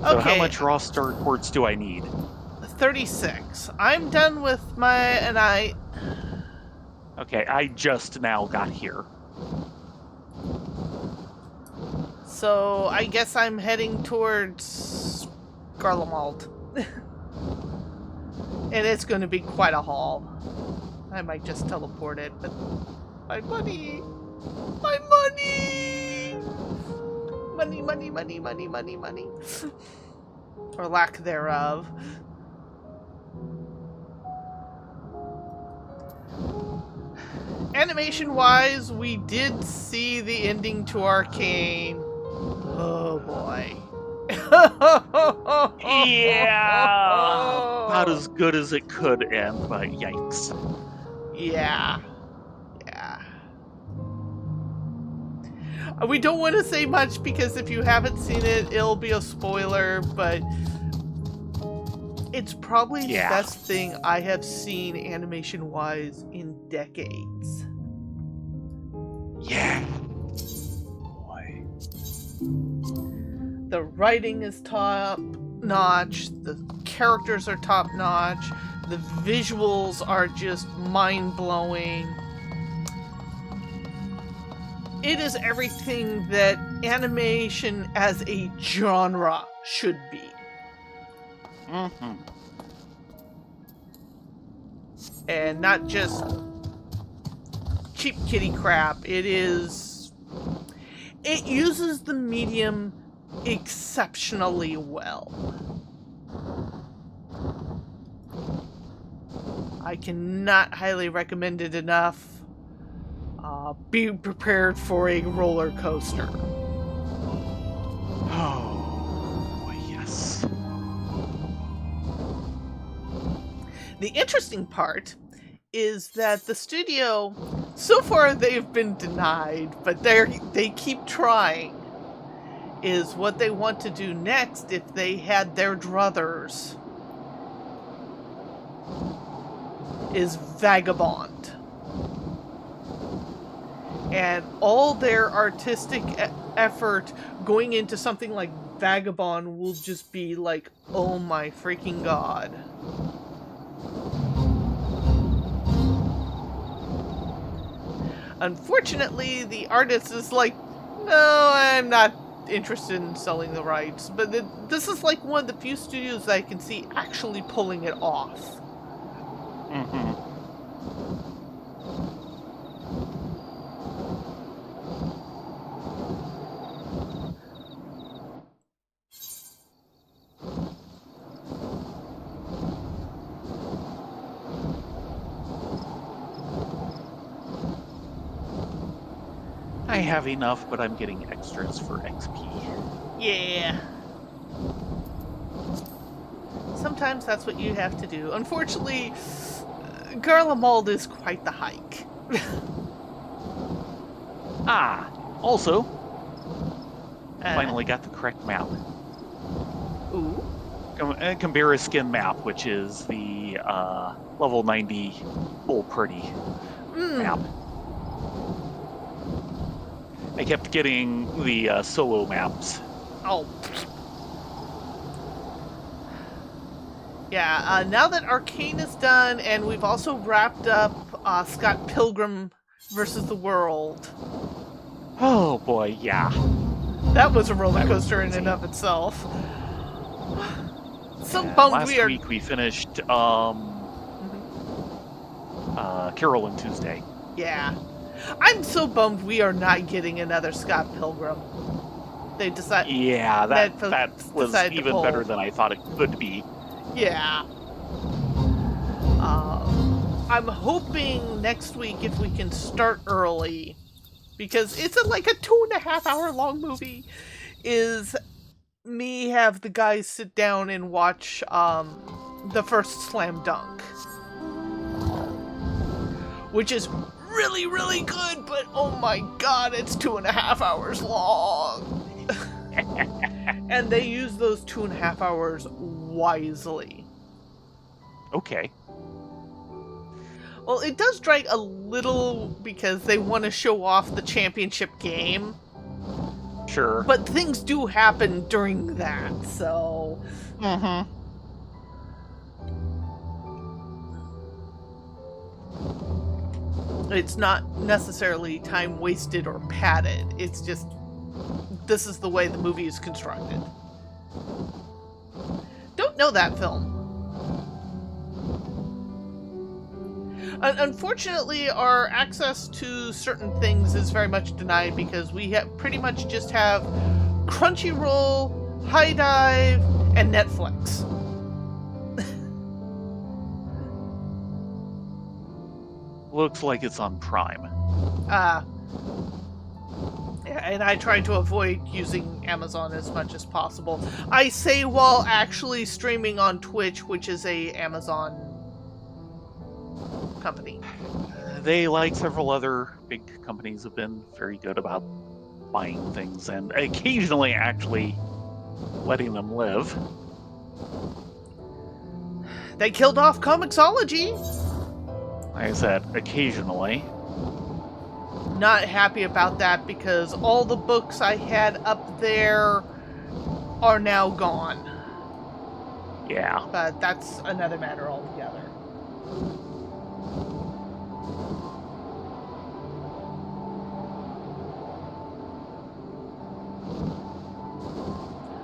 Okay, how much raw star quartz do I need? 36. I'm done with my... Okay, I just now got here. So, I guess I'm heading towards Garlemald. And it's going to be quite a haul. I might just teleport it, but... My money! My money! Money, money, money, money, money, money. Or lack thereof. Animation-wise, we did see the ending to Arcane. Oh boy. Yeah! Not as good as it could end, but yikes. Yeah. Yeah. We don't want to say much because if you haven't seen it, it'll be a spoiler, but it's probably the best thing I have seen animation-wise in decades. Yeah. Boy. The writing is top-notch, the characters are top-notch, the visuals are just mind-blowing. It is everything that animation as a genre should be. Mm-hmm. And not just cheap kitty crap. It uses the medium exceptionally well. I cannot highly recommend it enough. Be prepared for a roller coaster. Oh, yes. The interesting part is that the studio, so far they've been denied, but they keep trying, is what they want to do next if they had their druthers, is Vagabond. And all their artistic effort going into something like Vagabond will just be like, oh my freaking god. Unfortunately, the artist is like, no, I'm not interested in selling the rights. But this is like one of the few studios that I can see actually pulling it off. Mm-hmm. I have enough, but I'm getting extras for XP. Yeah. Sometimes that's what you have to do. Unfortunately, Garlemald is quite the hike. Also, finally got the correct map. Ooh. Kambira skin map, which is the level 90 full pretty map. I kept getting the solo maps. Oh. Yeah, now that Arcane is done, and we've also wrapped up Scott Pilgrim versus the World. Oh boy, yeah. That was a roller coaster in and of itself. So bummed last we are. week we finished Carol and Tuesday. Yeah. I'm so bummed we are not getting another Scott Pilgrim. They decided. Yeah, that was even better than I thought it could be. Yeah. I'm hoping next week if we can start early, because it's like a 2.5 hour long movie, is me have the guys sit down and watch the first Slam Dunk. Which is really, really good, but oh my god, it's 2.5 hours long. And they use those 2.5 hours wisely. Okay. Well, it does drag a little because they want to show off the championship game. Sure. But things do happen during that, so... Mm-hmm. It's not necessarily time wasted or padded. It's just, this is the way the movie is constructed. Don't know that film. Unfortunately, our access to certain things is very much denied because we pretty much just have Crunchyroll, High Dive, and Netflix. Looks like it's on Prime. Yeah, and I try to avoid using Amazon as much as possible. I say while actually streaming on Twitch, which is a Amazon company. They, like several other big companies, have been very good about buying things and occasionally actually letting them live. They killed off Comixology. Like I said, occasionally. Not happy about that because all the books I had up there are now gone. Yeah. But that's another matter altogether.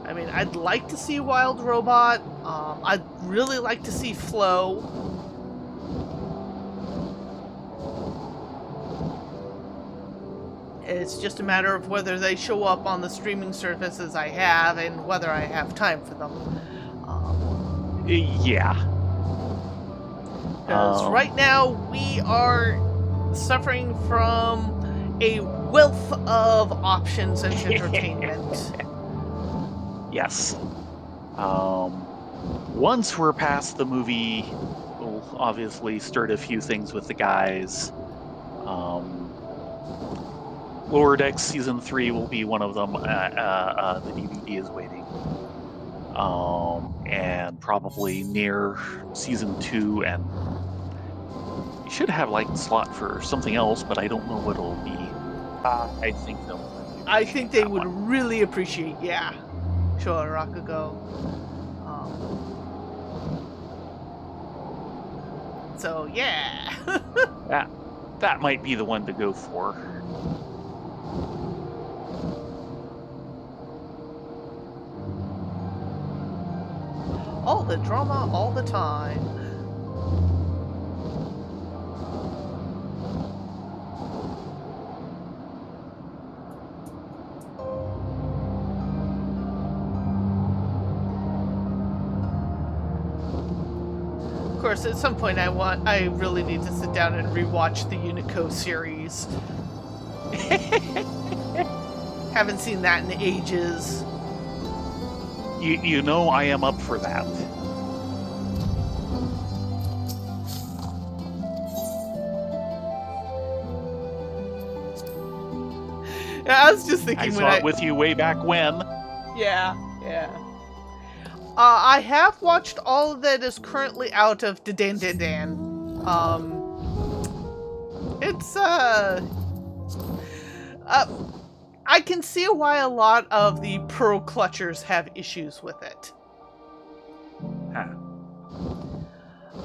I mean, I'd like to see Wild Robot. I'd really like to see Flow. It's just a matter of whether they show up on the streaming services I have and whether I have time for them. Yeah. Because right now we are suffering from a wealth of options and entertainment. Yes. Once we're past the movie, we'll obviously stirred a few things with the guys. Lower Decks Season 3 will be one of them. The DVD is waiting. And probably near Season 2, and you should have like a slot for something else, but I don't know what it'll be. I think they'll really I think they that would one. really appreciate, yeah. Sure, Rakugo. So, yeah. That might be the one to go for. All the drama, all the time. Of course, at some point I really need to sit down and rewatch the Unico series. Haven't seen that in ages. You know I am up for that. I was just thinking I when saw it with you way back when. Yeah. I have watched all that is currently out of Dan. It's I can see why a lot of the Pearl Clutchers have issues with it. Huh.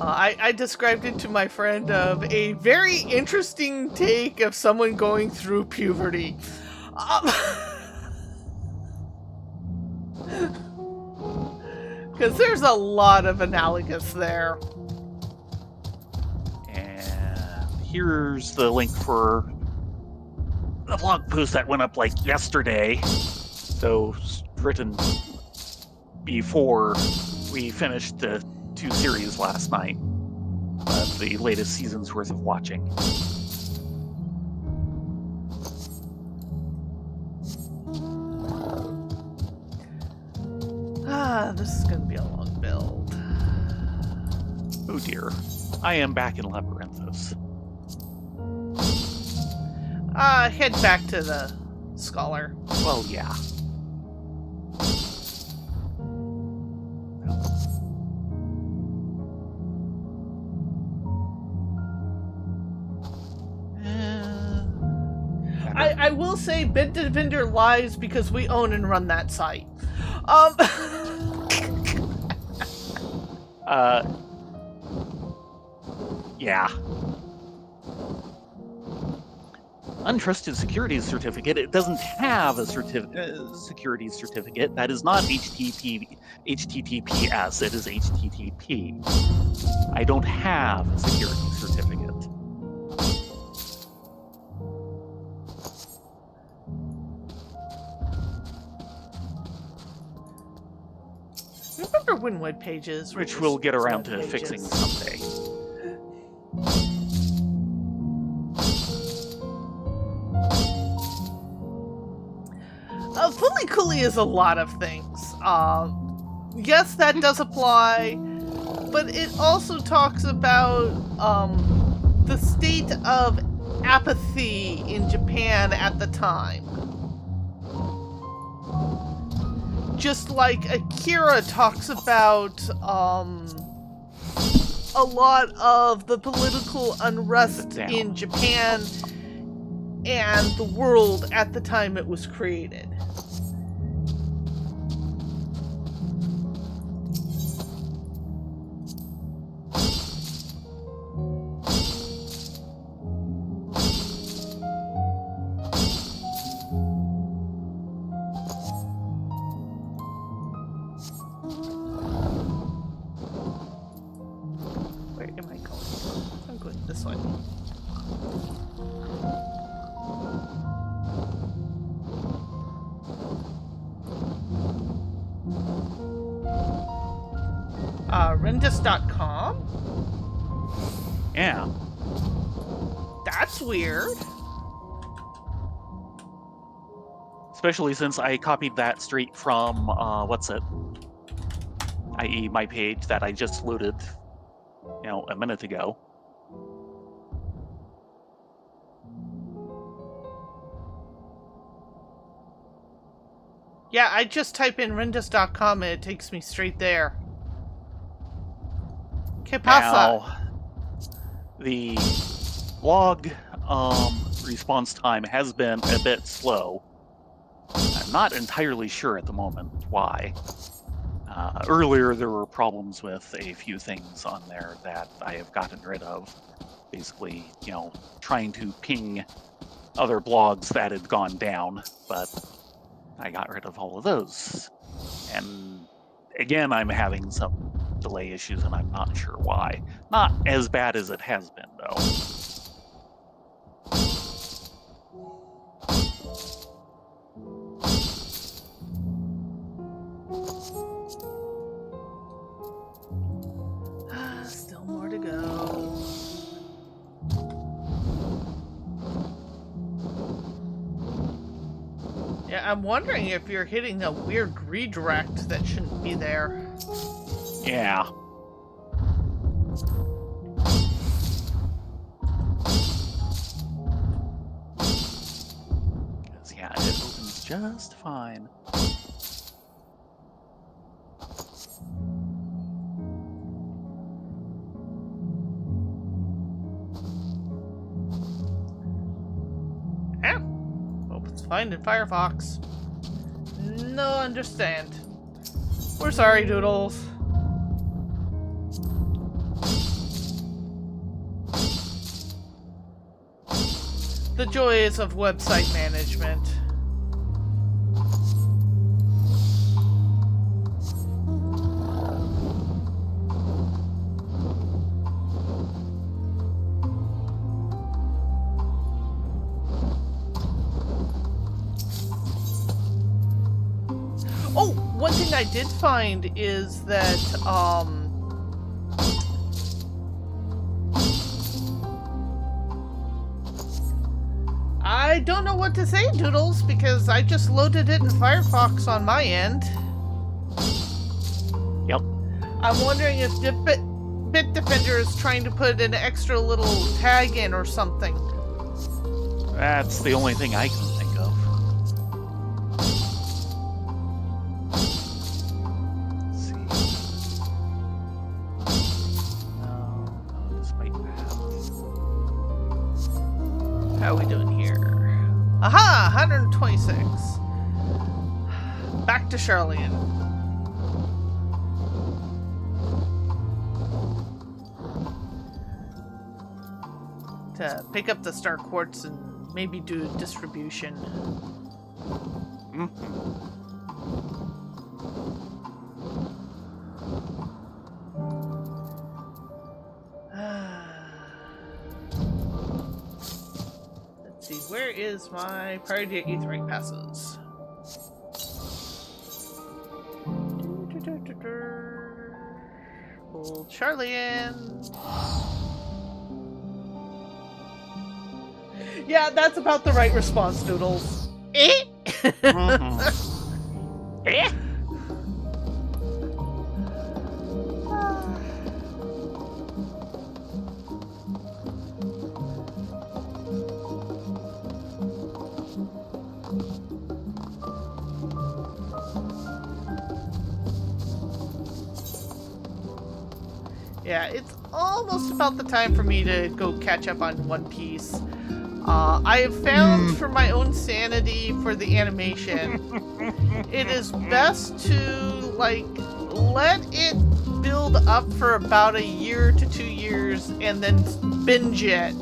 I described it to my friend of a very interesting take of someone going through puberty. Because there's a lot of analogous there. And here's the link for the blog post that went up like yesterday. So written before we finished the 2 series last night. The latest season's worth of watching. This is going to be a long build. Oh dear. I am back in Labyrinthos. Head back to the Scholar. Well, yeah. I will say Bitdefender lies because we own and run that site. Yeah. Untrusted securities certificate. It doesn't have a security certificate. That is not HTTPS. It is HTTP. I don't have a security certificate. Remember when web pages? Which we'll get around to fixing someday. Fully Cooley is a lot of things. Yes, that does apply, but it also talks about the state of apathy in Japan at the time. Just like Akira talks about a lot of the political unrest in Japan and the world at the time it was created. Where am I going? I'm going this way. Rendus.com. Yeah. That's weird. Especially since I copied that straight from, i.e. my page that I just loaded, a minute ago. Yeah, I just type in rendus.com and it takes me straight there. ¿Qué pasa? Now, the blog response time has been a bit slow. I'm not entirely sure at the moment why. Earlier, there were problems with a few things on there that I have gotten rid of. Basically, trying to ping other blogs that had gone down, but I got rid of all of those. And again, I'm having some delay issues, and I'm not sure why. Not as bad as it has been, though. Still more to go. Yeah, I'm wondering if you're hitting a weird redirect that shouldn't be there. Yeah. Because, yeah, it opens just fine. Yeah. Opens fine in Firefox. No understand. We're sorry, Doodles. The joys of website management. Oh, one thing I did find is that, I don't know what to say, Doodles, because I just loaded it in Firefox on my end. Yep. I'm wondering if Bitdefender is trying to put an extra little tag in or something. That's the only thing I can think of. Let's see. No, this might have. How are we doing here? Aha! 126. Back to Charlian. To pick up the Star Quartz and maybe do distribution. Let's see, where is my priority at Aetheryte passes? Old Charlian. Yeah, that's about the right response, Doodles. Eh? Eh? Yeah, it's almost about the time for me to go catch up on One Piece. I have found for my own sanity for the animation, it is best to, like, let it build up for about a year to 2 years and then binge it.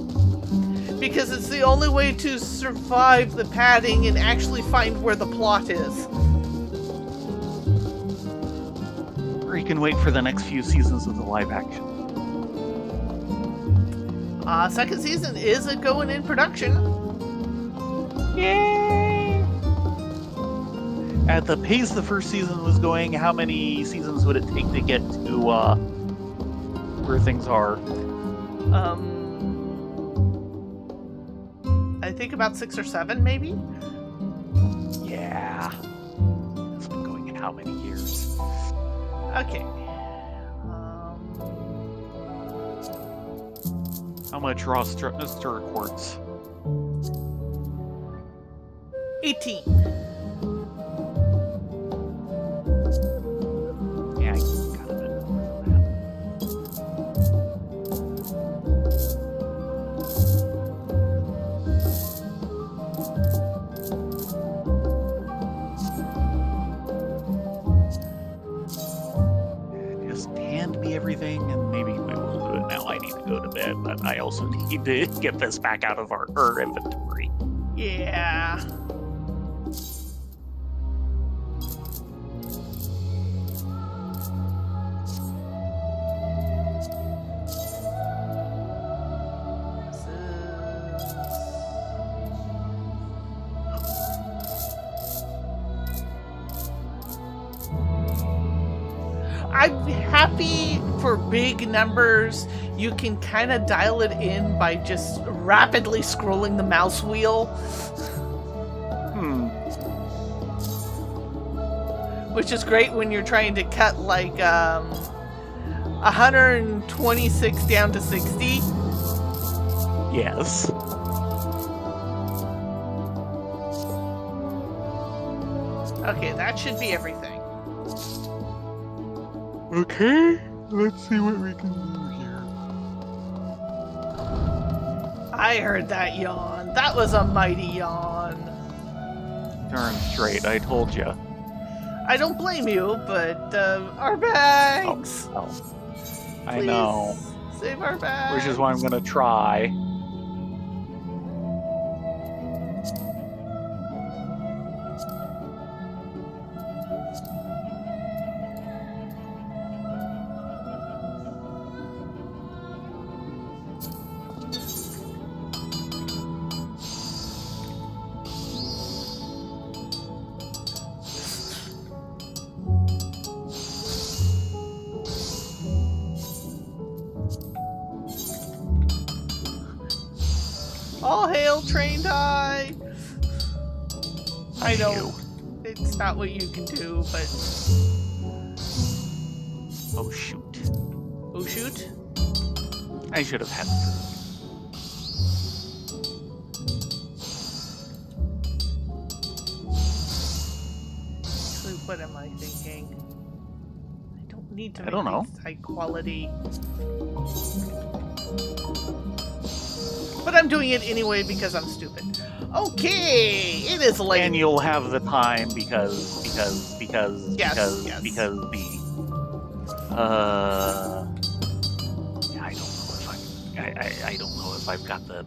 Because it's the only way to survive the padding and actually find where the plot is. Or you can wait for the next few seasons of the live action. Second season is going in production. Yay! At the pace the first season was going, how many seasons would it take to get to where things are? I think about 6 or 7, maybe? Yeah. It's been going in how many years? Okay. How much raw stir quartz? 18. Yeah, I got a bit more than that. Just hand me everything and maybe we will do it now. I need to go to bed, but I also need to get this back out of our inventory. Yeah. I'm happy for big numbers. You can kind of dial it in by just rapidly scrolling the mouse wheel. Which is great when you're trying to cut like 126 down to 60. Yes. Okay, that should be everything. Okay, let's see what we can do here. I heard that yawn. That was a mighty yawn. Darn straight, I told you. I don't blame you, but our bags. Oh. I know. Save our bags. Which is why I'm gonna try. All hail trained eye. I know You. it's not what you can do, but Oh shoot. oh shoot. I should have had food. Actually, what am I thinking? I don't need to I make don't know. these high quality. But I'm doing it anyway because I'm stupid. Okay, it is late. And you'll have the time because Yes, the yes. yeah, I don't know if I've got the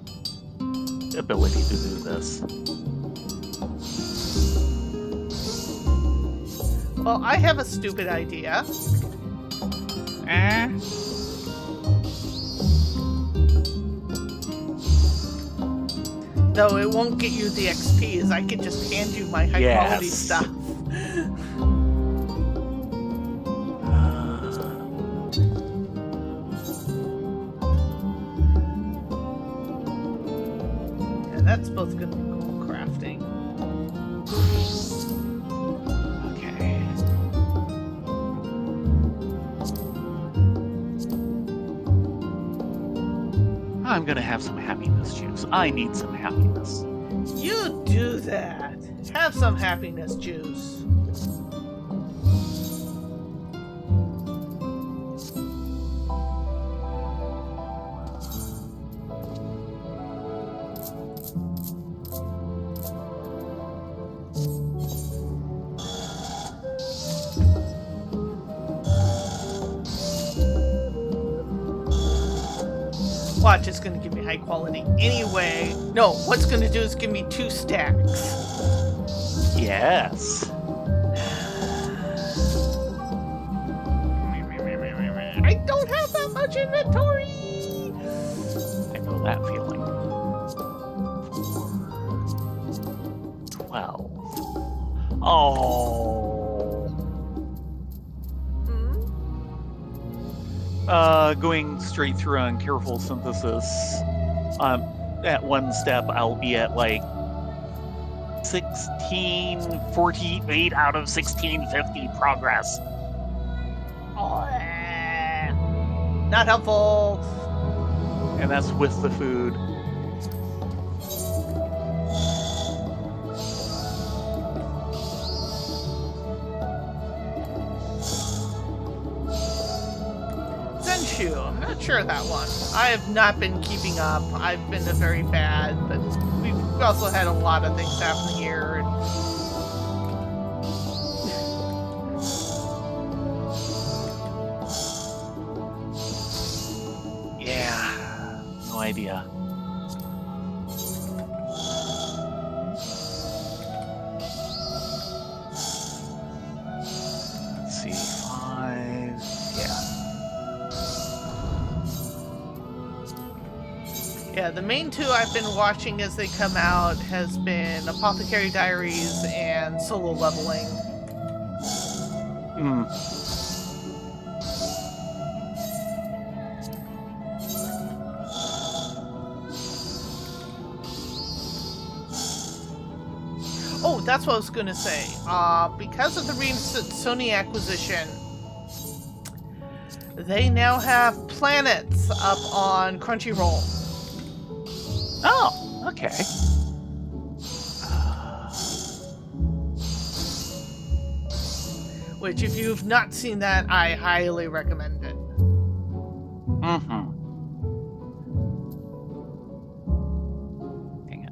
ability to do this. Well, I have a stupid idea. Though it won't get you the XP, as I could just hand you my high quality Yes. stuff. Yeah, that's both gonna be cool crafting. Okay. I'm gonna have some happiness juice. I need some happiness. You do that. Have some happiness juice. Watch, it's gonna give me high quality anyway. No, what's gonna do is give me 2 stacks. Yes. I don't have that much inventory! I know that feeling. 12. Oh. Hmm? Going straight through on careful synthesis. at one step, I'll be at like 1648 out of 1650 progress. Oh, not helpful. And that's with the food. Zenshu, I'm not sure of that one. I have not been keeping up. I've been very bad, but we've also had a lot of things happen here. Yeah, no idea. Let's see, 5. Yeah. Yeah, the main two I've been watching as they come out has been Apothecary Diaries and Solo Leveling. Hmm. Oh, that's what I was going to say. Because of the recent Sony acquisition, they now have planets up on Crunchyroll. Oh, okay. Which, if you've not seen that, I highly recommend it. Mm-hmm. Dang it.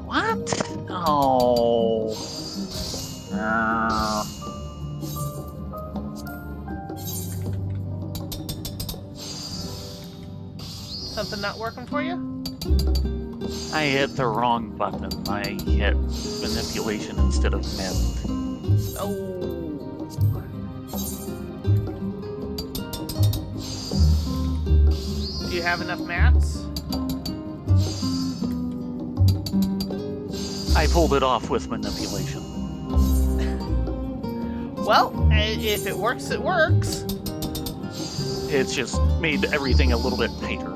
What? Oh. Something not working for you? I hit the wrong button. I hit manipulation instead of mend. Oh. Do you have enough mats? I pulled it off with manipulation. Well, if it works, it works. It's just made everything a little bit tighter.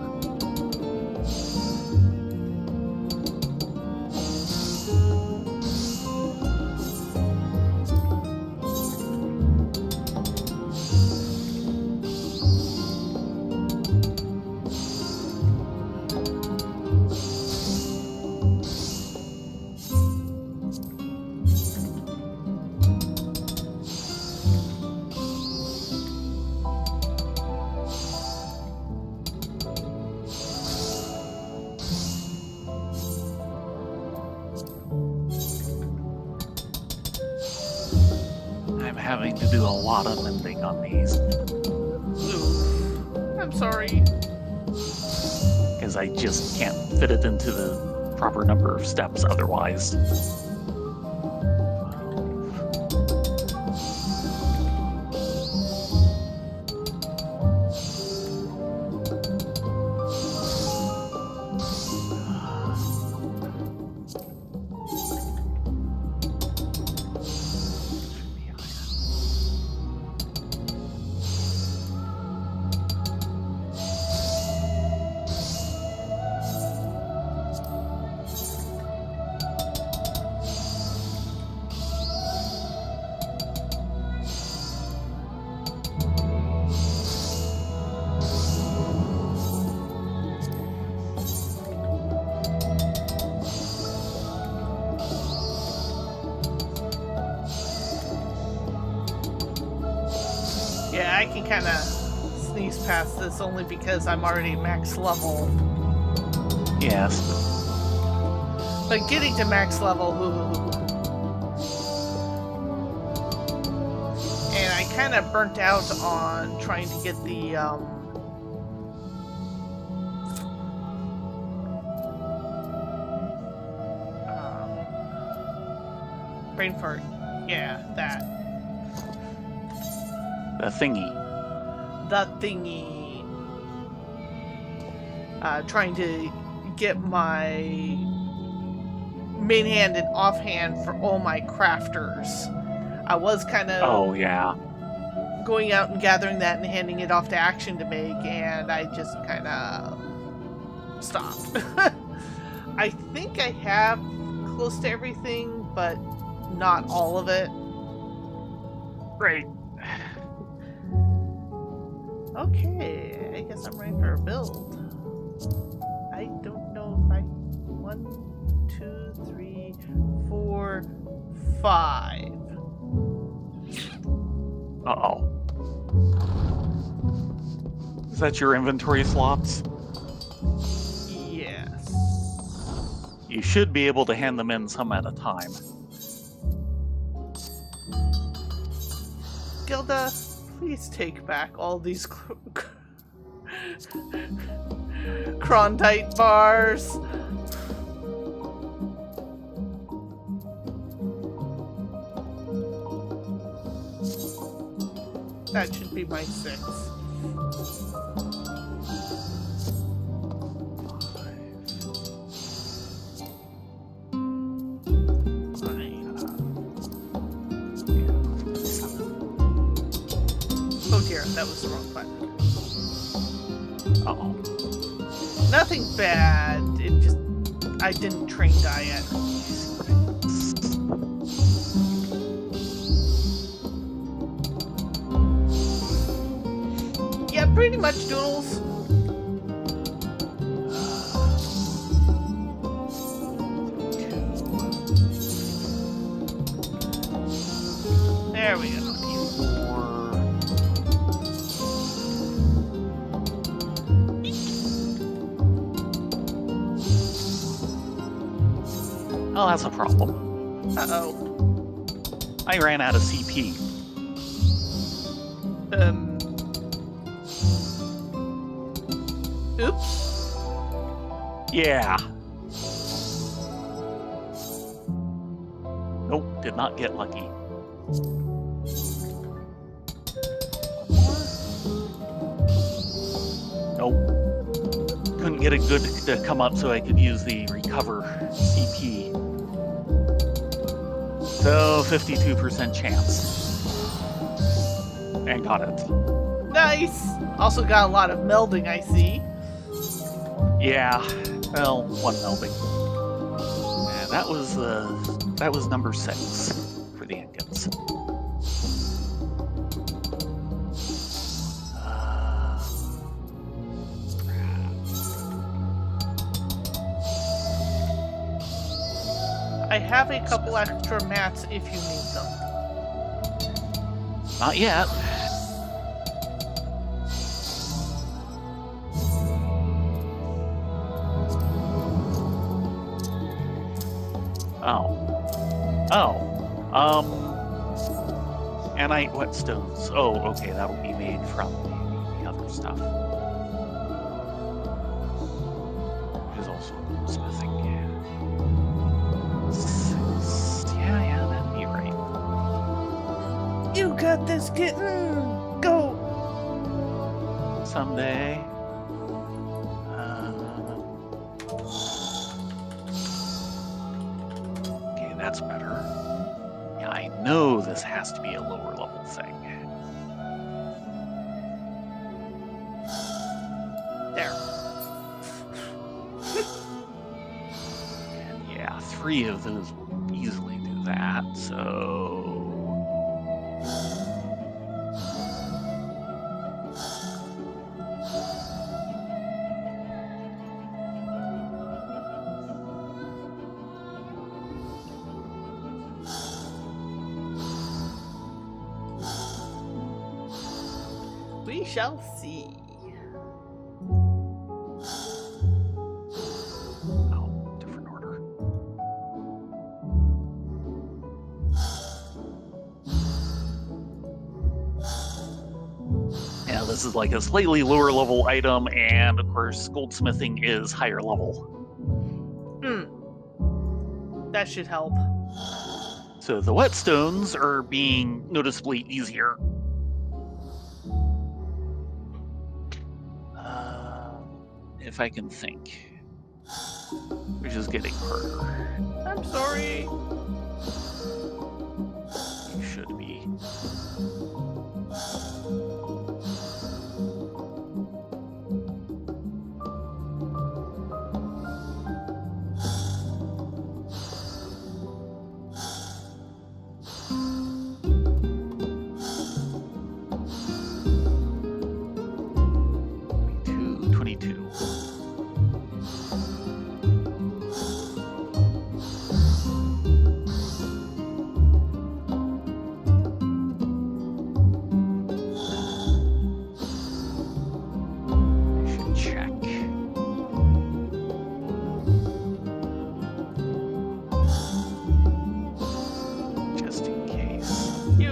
I'm having to do a lot of mending on these. Ooh. I'm sorry. Because I just can't fit it into the proper number of steps otherwise. Yeah, I can kind of sneeze past this only because I'm already max level. Yes. But getting to max level, and I kind of burnt out on trying to get the brain fart. Yeah, that. The thingy. the thingy. Trying to get my main hand and offhand for all my crafters. I was kind of Oh, yeah. going out and gathering that and handing it off to Action to make, and I just kind of stopped. I think I have close to everything, but not all of it. Great. Okay, I guess I'm ready for a build. I don't know if I... 1, 2, 3, 4, 5. Uh-oh. Is that your inventory slots? Yes. You should be able to hand them in some at a time. Gilda, please take back all these Krondite bars. That should be my 6. Oh dear, that was the wrong button. Uh-oh. Nothing bad. It just... I didn't train die yet. Yeah, pretty much, Doodles. There we go. Oh, that's a problem. Uh-oh. I ran out of CP. Oops. Yeah. Nope, did not get lucky. Nope. Couldn't get a good to come up so I could use the recover CP. So 52% chance. And got it. Nice. Also got a lot of melding, I see. Yeah. Well, one melding. Yeah, that was number 6 for the ingots. I have a couple extra mats if you need them. Not yet. Anite whetstones. Oh, okay, that'll be made from the other stuff. Which is also smithing. Yeah, that'd be right. You got this, kitten! Go! Someday. Okay, that's better. Yeah, I know this has to be a lower level thing. There. And yeah, 3 of those will easily do that, so... We shall see. Oh, different order. Yeah, this is like a slightly lower level item, and of course, goldsmithing is higher level. That should help. So the whetstones are being noticeably easier. if I can think. Which is getting harder. I'm sorry. You should be.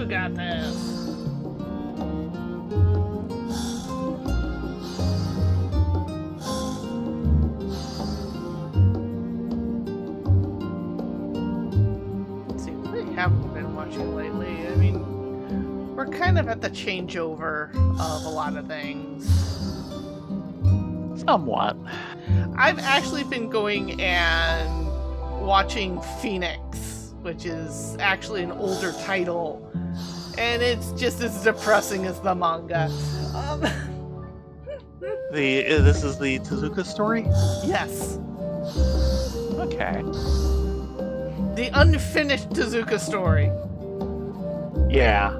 Got this. Let's see, we haven't been watching lately. I mean, we're kind of at the changeover of a lot of things. Somewhat. I've actually been going and watching Phoenix, which is actually an older title. And it's just as depressing as the manga. This is the Tezuka story? Yes. Okay. The unfinished Tezuka story. Yeah.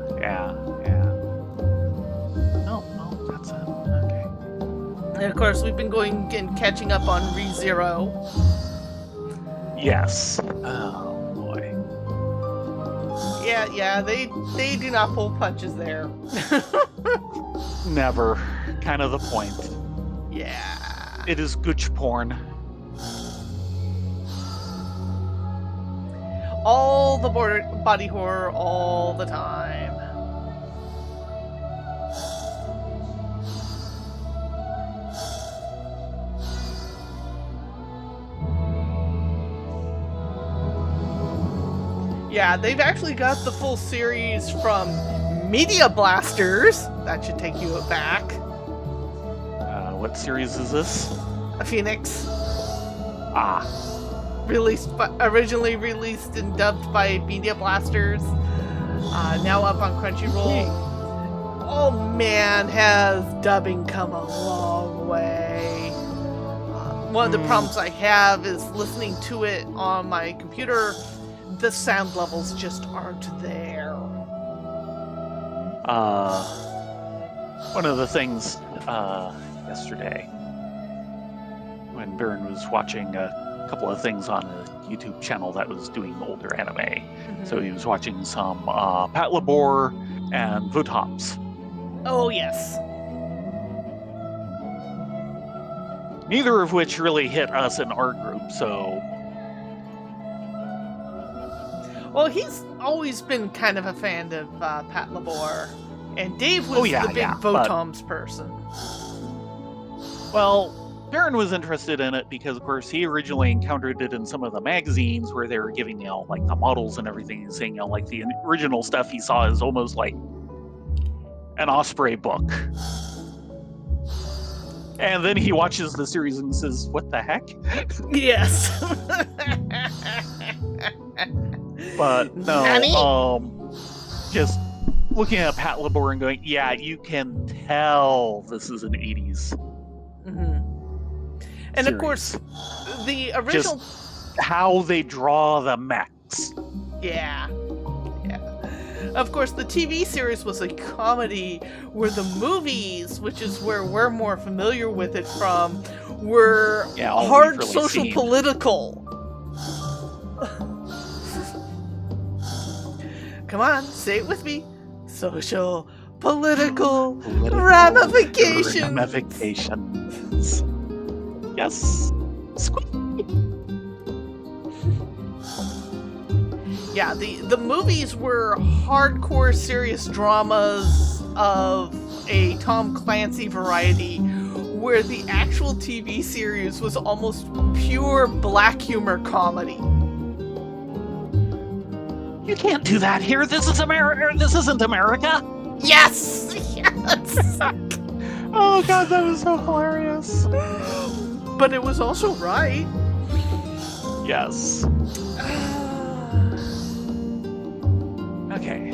Oh, that's it. Okay. And of course, we've been going and catching up on ReZero. Yes. Oh, boy. Yeah, they do not pull punches there. Never. Kind of the point. Yeah. It is gooch porn. All the body horror all the time. Yeah, they've actually got the full series from Media Blasters. That should take you back. What series is this? Phoenix. Ah. Originally released and dubbed by Media Blasters. Now up on Crunchyroll. Oh man, has dubbing come a long way. One of the problems I have is listening to it on my computer. The sound levels just aren't there. One of the things yesterday when Baron was watching a couple of things on a YouTube channel that was doing older anime. Mm-hmm. So he was watching some Pat Labor and Votoms. Oh, yes. Neither of which really hit us in our group, so... Well, he's always been kind of a fan of Pat Labor. And Dave was the big Votoms person. Well, Baron was interested in it because, of course, he originally encountered it in some of the magazines where they were giving, like the models and everything, and saying, like the original stuff he saw is almost like an Osprey book. And then he watches the series and says, what the heck? Yes. But no, just looking at Pat Labor and going, yeah, you can tell this is an 80s. Mm-hmm. And series. Of course, the original... Just how they draw the mechs. Yeah. Of course, the TV series was a comedy where the movies, which is where we're more familiar with it from, were hard really social political. Come on, say it with me. Social political ramifications. Ramifications. Yes. Yeah, the movies were hardcore serious dramas of a Tom Clancy variety, where the actual TV series was almost pure black humor comedy. You can't do that here. This is America. This isn't America. Yes! Yes! Oh god, that was so hilarious. but it was also right. Yes. Okay,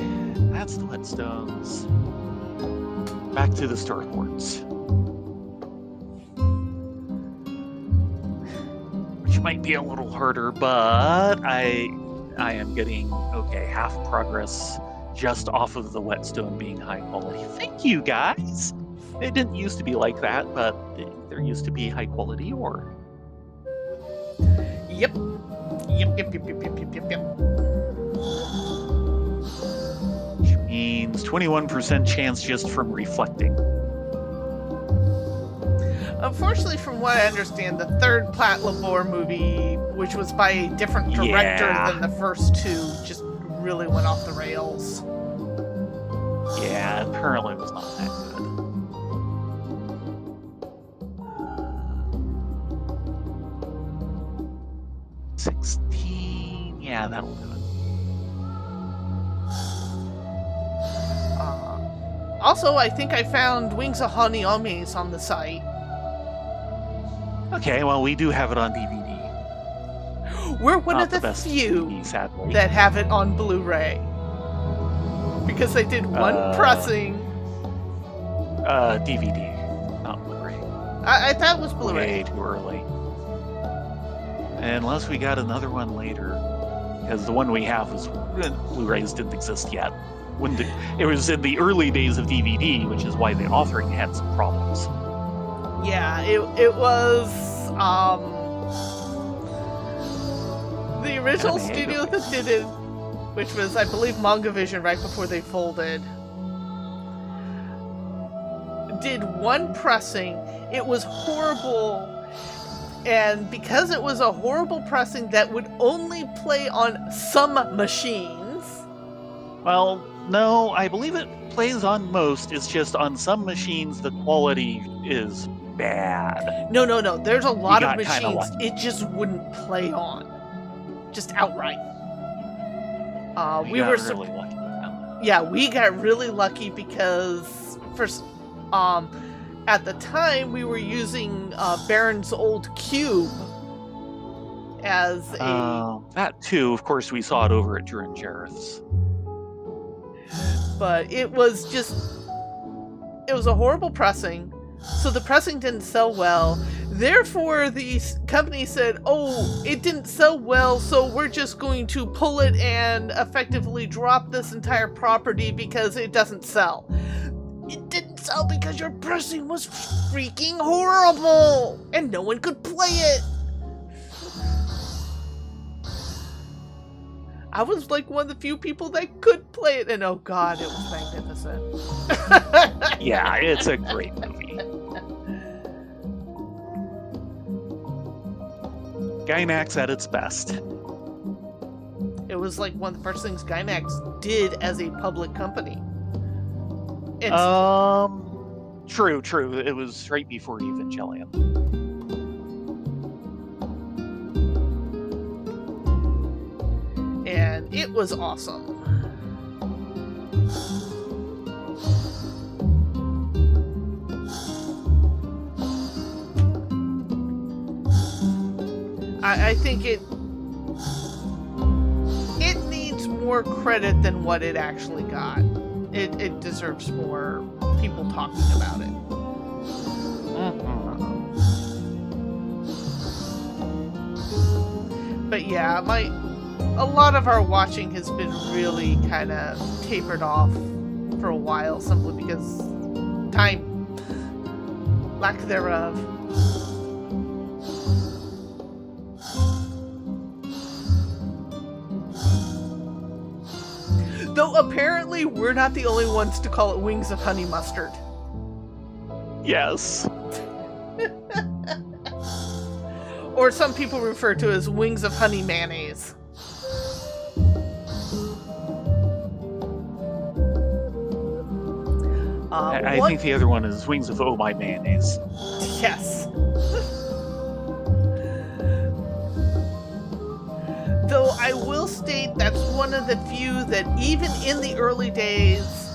that's the whetstones. Back to the storyboards. Which might be a little harder, but I am getting, half progress just off of the whetstone being high quality. Thank you, guys! It didn't used to be like that, but there used to be high quality ore. Yep. Yep. Which means 21% chance just from reflecting. Unfortunately, from what I understand, the third Plat Labor movie, which was by a different director than the first two, just really went off the rails. Yeah, apparently it was not that good. 16. Yeah, that'll do it. Also, I think I found Wings of Honey Omes on the site. Okay, well, we do have it on DVD. We're one Not of the few DVD, sadly. that have it on Blu-ray. Because they did one pressing. DVD, not Blu-ray. I thought it was Blu-ray. Way too early. Unless we got another one later. Because the one we have was Blu-rays didn't exist yet. It was in the early days of DVD, which is why the authoring had some problems. Yeah, it was the original studio that did it, which was, I believe, Mangavision right before they folded, did one pressing. It was horrible, and because it was a horrible pressing that would only play on some machines. Well, no, I believe it plays on most. It's just on some machines the quality is bad. No. There's a lot of machines it just wouldn't play on. Just outright. We were really lucky with them. Yeah, we got really lucky because first, at the time we were using Baron's old cube as a. That too, of course, we saw it over at Drew and Jareth's. But it was a horrible pressing, so the pressing didn't sell well. Therefore, the company said, oh, it didn't sell well, so we're just going to pull it and effectively drop this entire property because it doesn't sell. It didn't sell because your pressing was freaking horrible, and no one could play it. I was like one of the few people that could play it, and oh god, it was magnificent. Yeah, it's a great movie. Gainax at its best. It was like one of the first things Gainax did as a public company. True. It was right before Evangelion. And it was awesome. I think it needs more credit than what it actually got. It deserves more people talking about it. But yeah, a lot of our watching has been really kind of tapered off for a while, simply because time, lack thereof. Though apparently we're not the only ones to call it Wings of Honey Mustard. Yes. Or some people refer to it as Wings of Honey Mayonnaise. I think the other one is Wings of Oh My Mayonnaise. Yes. Though I will state that's one of the few that even in the early days,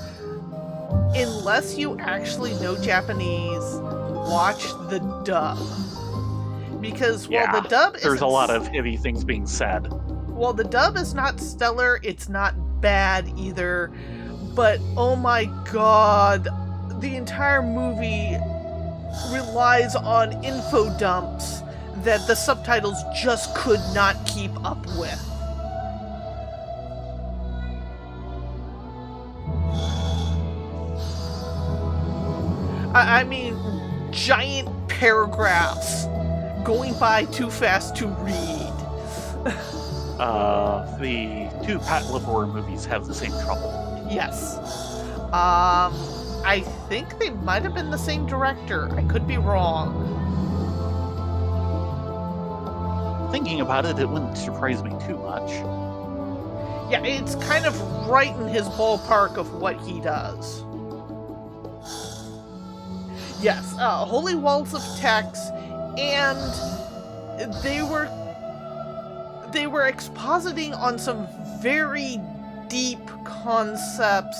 unless you actually know Japanese, watch the dub. Because Yeah, while the dub there's isn't a lot of heavy things being said. while the dub is not stellar, it's not bad either. But oh my god, the entire movie relies on info dumps that the subtitles just could not keep up with. I mean, giant paragraphs going by too fast to read. The two Pat LaFleur movies have the same trouble. Yes. I think they might have been the same director. I could be wrong. Thinking about it, it wouldn't surprise me too much. Yeah, it's kind of right in his ballpark of what he does. Yes, Holy Walls of Text, and they were expositing on some very deep concepts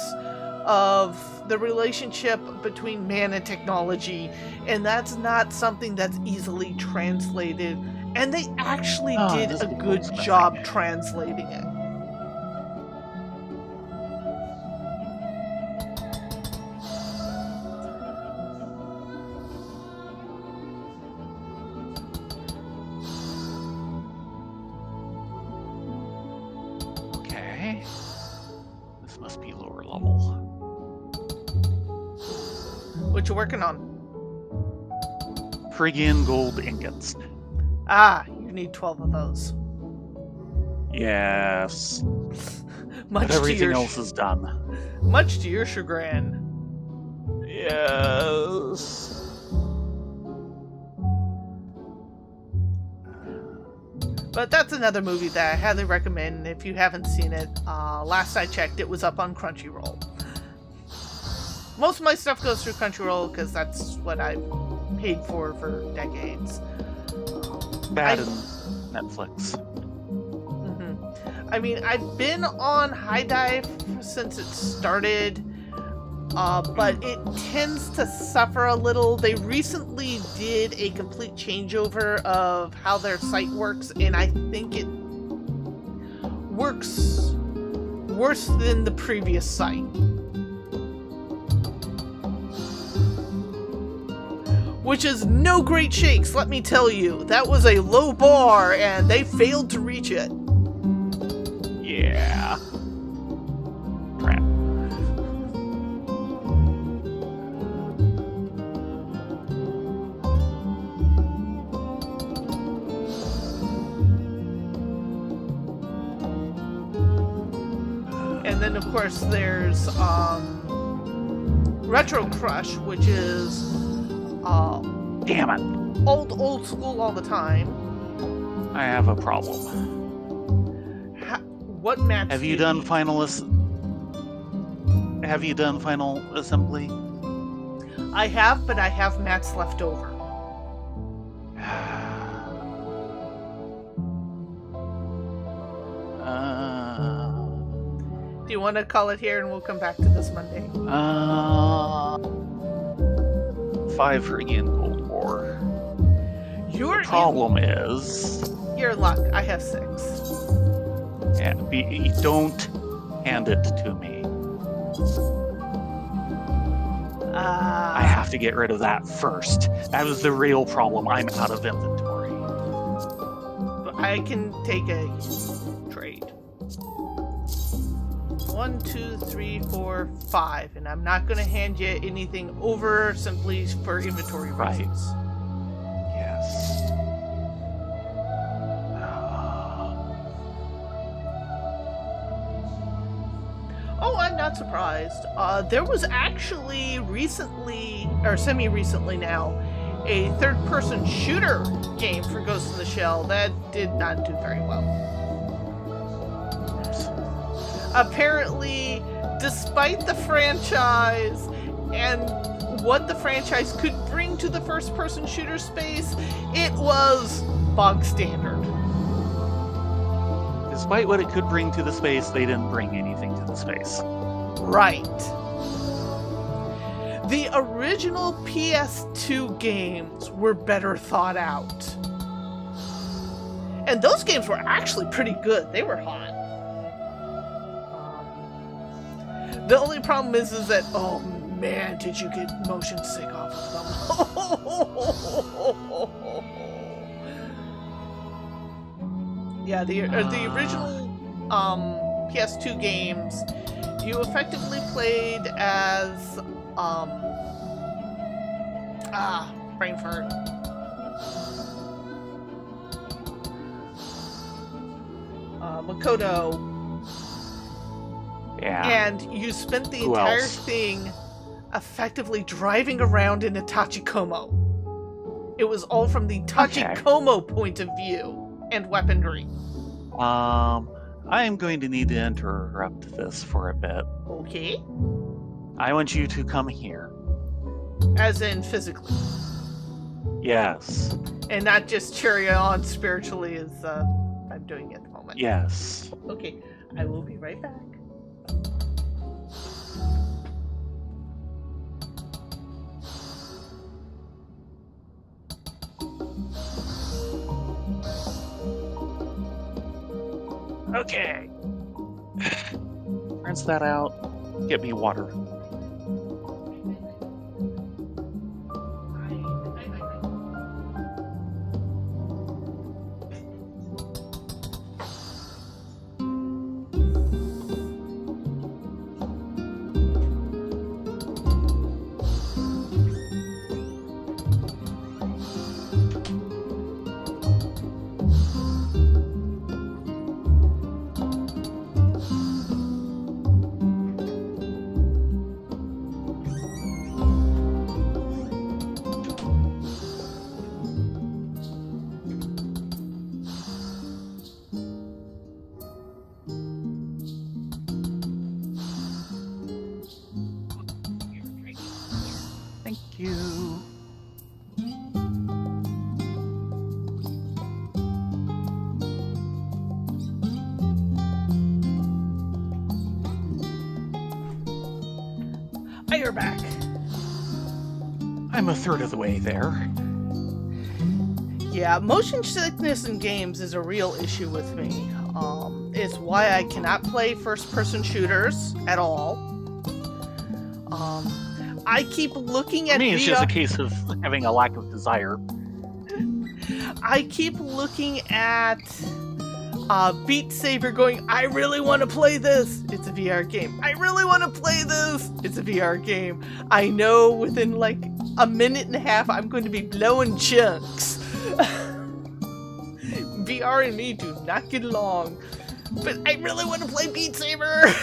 of the relationship between man and technology, and that's not something that's easily translated, and they actually did a good job translating it. Okay. This must be lower level. What you working on? Phrygian gold ingots. Ah, you need 12 of those. Yes. Much But everything else is done. Much to your chagrin. Yes. But that's another movie that I highly recommend if you haven't seen it. Last I checked, it was up on Crunchyroll. Most of my stuff goes through Crunchyroll because that's what I've paid for decades. Bad in Netflix. I mean, I've been on High Dive since it started, but it tends to suffer a little. They recently did a complete changeover of how their site works, and I think it works worse than the previous site. Which is no great shakes, let me tell you. That was a low bar, and they failed to reach it. Yeah. Crap. And then, of course, there's Retro Crush, which is Damn it. old school all the time. I have a problem. What match? Have you done Final Assembly? I have, but I have mats left over. Do you want to call it here and we'll come back to this Monday? 5 Phrygian gold ore. The problem is... Your luck. I have 6. Yeah, don't hand it to me. I have to get rid of that first. That was the real problem. I'm out of inventory. I can take a trade. 1, 2, 3, 4, 5, and I'm not going to hand you anything over simply for inventory reasons. Yes. Oh, I'm not surprised. There was actually recently, or semi-recently now, a third-person shooter game for Ghost in the Shell that did not do very well. Apparently, despite the franchise and what the franchise could bring to the first-person shooter space, it was bog standard. Despite what it could bring to the space, they didn't bring anything to the space. Right. The original PS2 games were better thought out. And those games were actually pretty good. They were hot. The only problem is that, oh man, did you get motion sick off of them? Yeah, the original PS2 games, you effectively played as brain fart. Makoto. Yeah. And you spent the Who entire else? thing effectively driving around in a Tachikomo. It was all from the Tachikomo point of view and weaponry. I am going to need to interrupt this for a bit. Okay. I want you to come here. As in physically. Yes. And not just cheer you on spiritually as I'm doing at the moment. Yes. Okay, I will be right back. Okay. Rinse that out. Get me water. Thank you. You're back. I'm a third of the way there. Yeah, motion sickness in games is a real issue with me. It's why I cannot play first-person shooters at all. I keep looking at For me, it's VR. just a case of having a lack of desire. I keep looking at Beat Saber going, I really want to play this. It's a VR game. I really want to play this. It's a VR game. I know within like a minute and a half I'm going to be blowing chunks. VR and me do not get along. But I really want to play Beat Saber.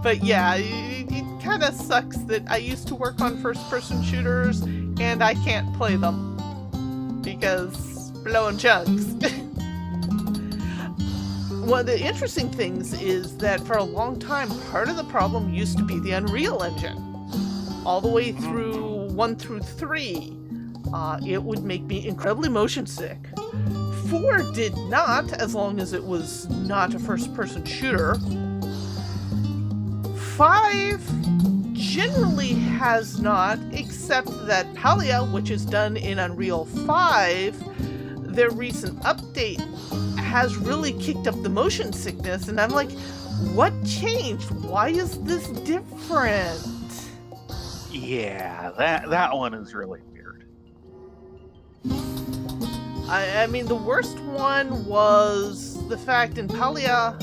But yeah, it kind of sucks that I used to work on first-person shooters and I can't play them because blowing chunks. One of the interesting things is that for a long time, part of the problem used to be the Unreal Engine. All the way through 1 through 3, it would make me incredibly motion sick. 4 did not, as long as it was not a first-person shooter. 5 generally has not, except that Palia, which is done in Unreal 5, their recent update has really kicked up the motion sickness, and I'm like, what changed? Why is this different? Yeah, that one is really weird. I mean, the worst one was the fact in Palia,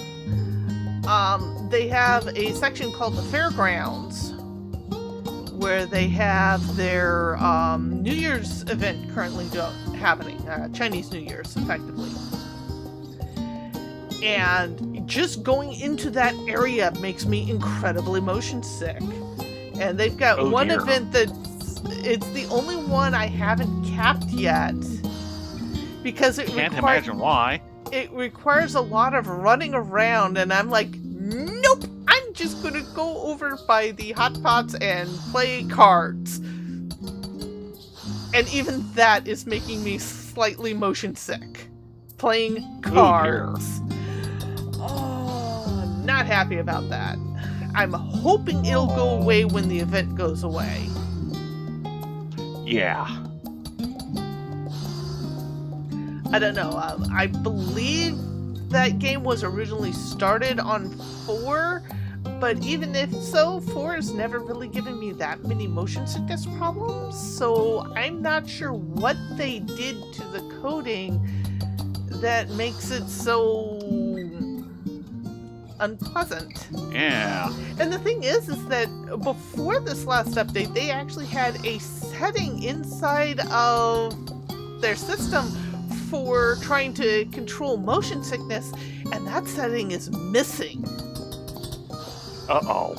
they have a section called the Fairgrounds, where they have their New Year's event currently happening, Chinese New Year's, effectively. And just going into that area makes me incredibly motion sick. And they've got one dear. event it's the only one I haven't capped yet. Because it Can't imagine why. It requires a lot of running around, and I'm like, nope, I'm just gonna go over by the hot pots and play cards. And even that is making me slightly motion sick. Playing cards. Oh, I'm not happy about that. I'm hoping it'll go away when the event goes away. Yeah. I don't know. I believe that game was originally started on 4, but even if so, 4 has never really given me that many motion sickness problems, so I'm not sure what they did to the coding that makes it so unpleasant. Yeah. And the thing is that before this last update, they actually had a setting inside of their system for trying to control motion sickness, and that setting is missing. Uh-oh.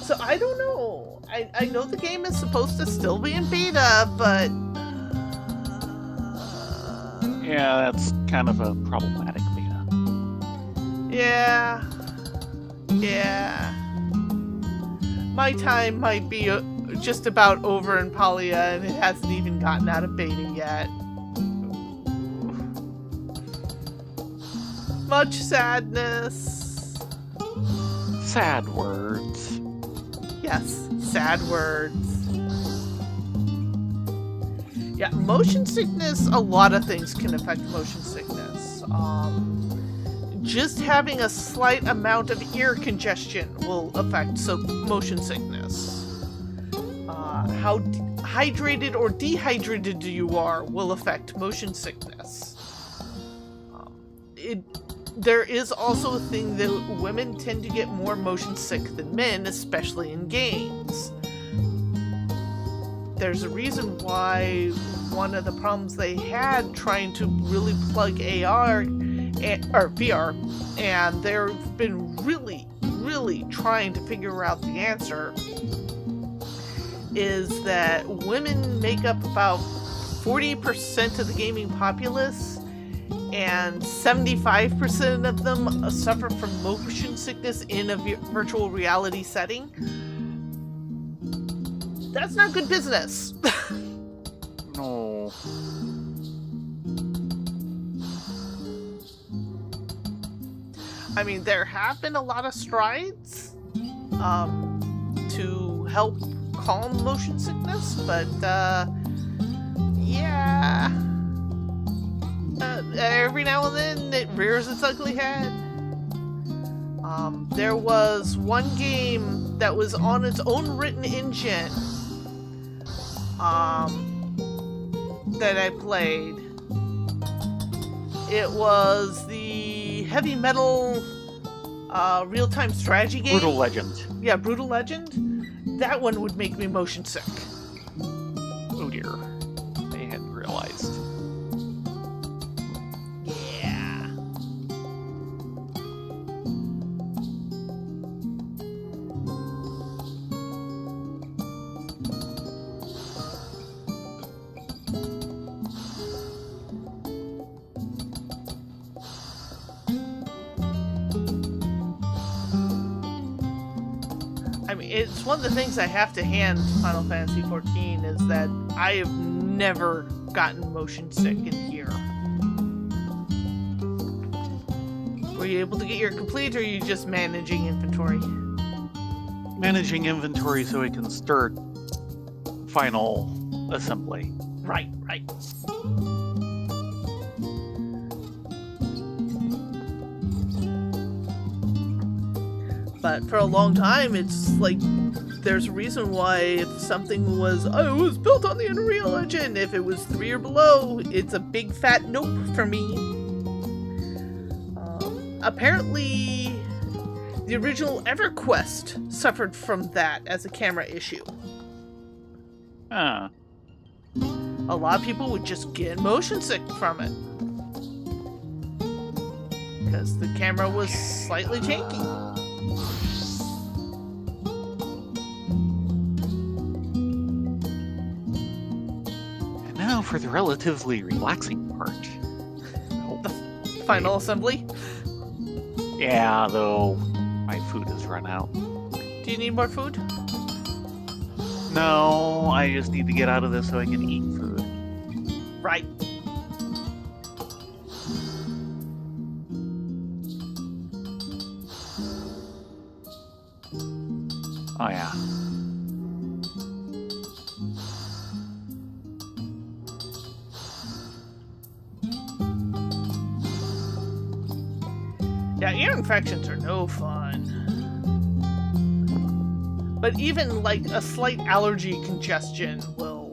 So I don't know. I know the game is supposed to still be in beta, but... Yeah, that's kind of a problematic beta. Yeah. My time might be just about over in Polya, and it hasn't even gotten out of beta yet. Much sadness. Sad words. Yes, sad words. Yeah, motion sickness, a lot of things can affect motion sickness. Just having a slight amount of ear congestion will affect motion sickness. How hydrated or dehydrated you are will affect motion sickness. There is also a thing that women tend to get more motion sick than men, especially in games. There's a reason why one of the problems they had trying to really plug or VR, and they've been really trying to figure out the answer, is that women make up about 40% of the gaming populace, and 75% of them suffer from motion sickness in a virtual reality setting. That's not good business. No. I mean, there have been a lot of strides to help calm motion sickness, but yeah. Every now and then it rears its ugly head. There was one game that was on its own written engine that I played. It was the heavy metal real-time strategy game. Brutal Legend. Yeah, Brutal Legend. That one would make me motion sick. Oh dear. They hadn't realized. Yeah. I mean, it's one of the things I have to hand Final Fantasy XIV is that I have never gotten motion sick in here. Were you able to get your complete, or are you just managing inventory? Managing inventory so we can start final assembly. Right. But for a long time, it's like there's a reason why if something was, oh, it was built on the Unreal Engine, if it was 3 or below, it's a big fat nope for me. Apparently, the original EverQuest suffered from that as a camera issue. Huh. A lot of people would just get motion sick from it. Because the camera was slightly janky. And now for the relatively relaxing part. The final assembly. Yeah, though my food has run out. Do you need more food? No, I just need to get out of this so I can eat food. Right. Oh yeah. Yeah, ear infections are no fun. But even like a slight allergy congestion will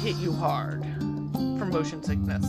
hit you hard for motion sickness.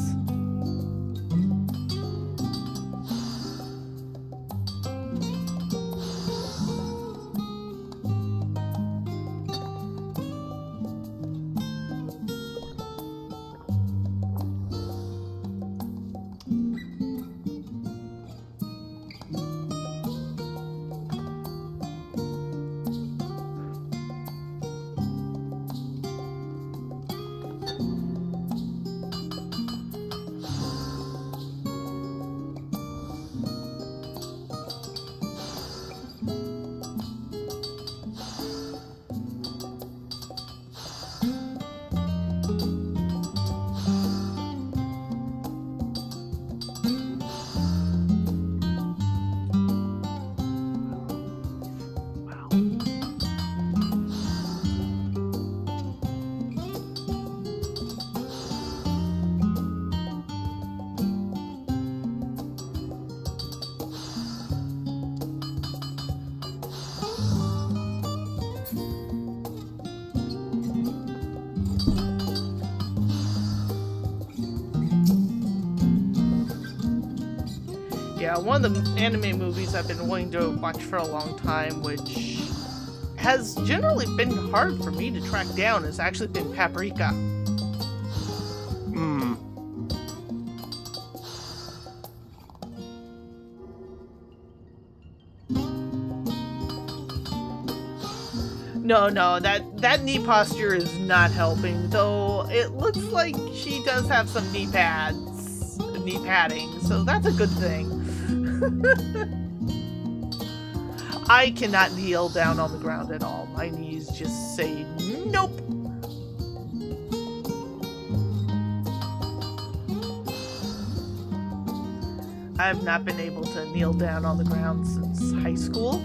Yeah, one of the anime movies I've been wanting to watch for a long time, which has generally been hard for me to track down, has actually been Paprika. No, that knee posture is not helping, though it looks like she does have some knee padding, so that's a good thing. I cannot kneel down on the ground at all. My knees just say nope. I have not been able to kneel down on the ground since high school.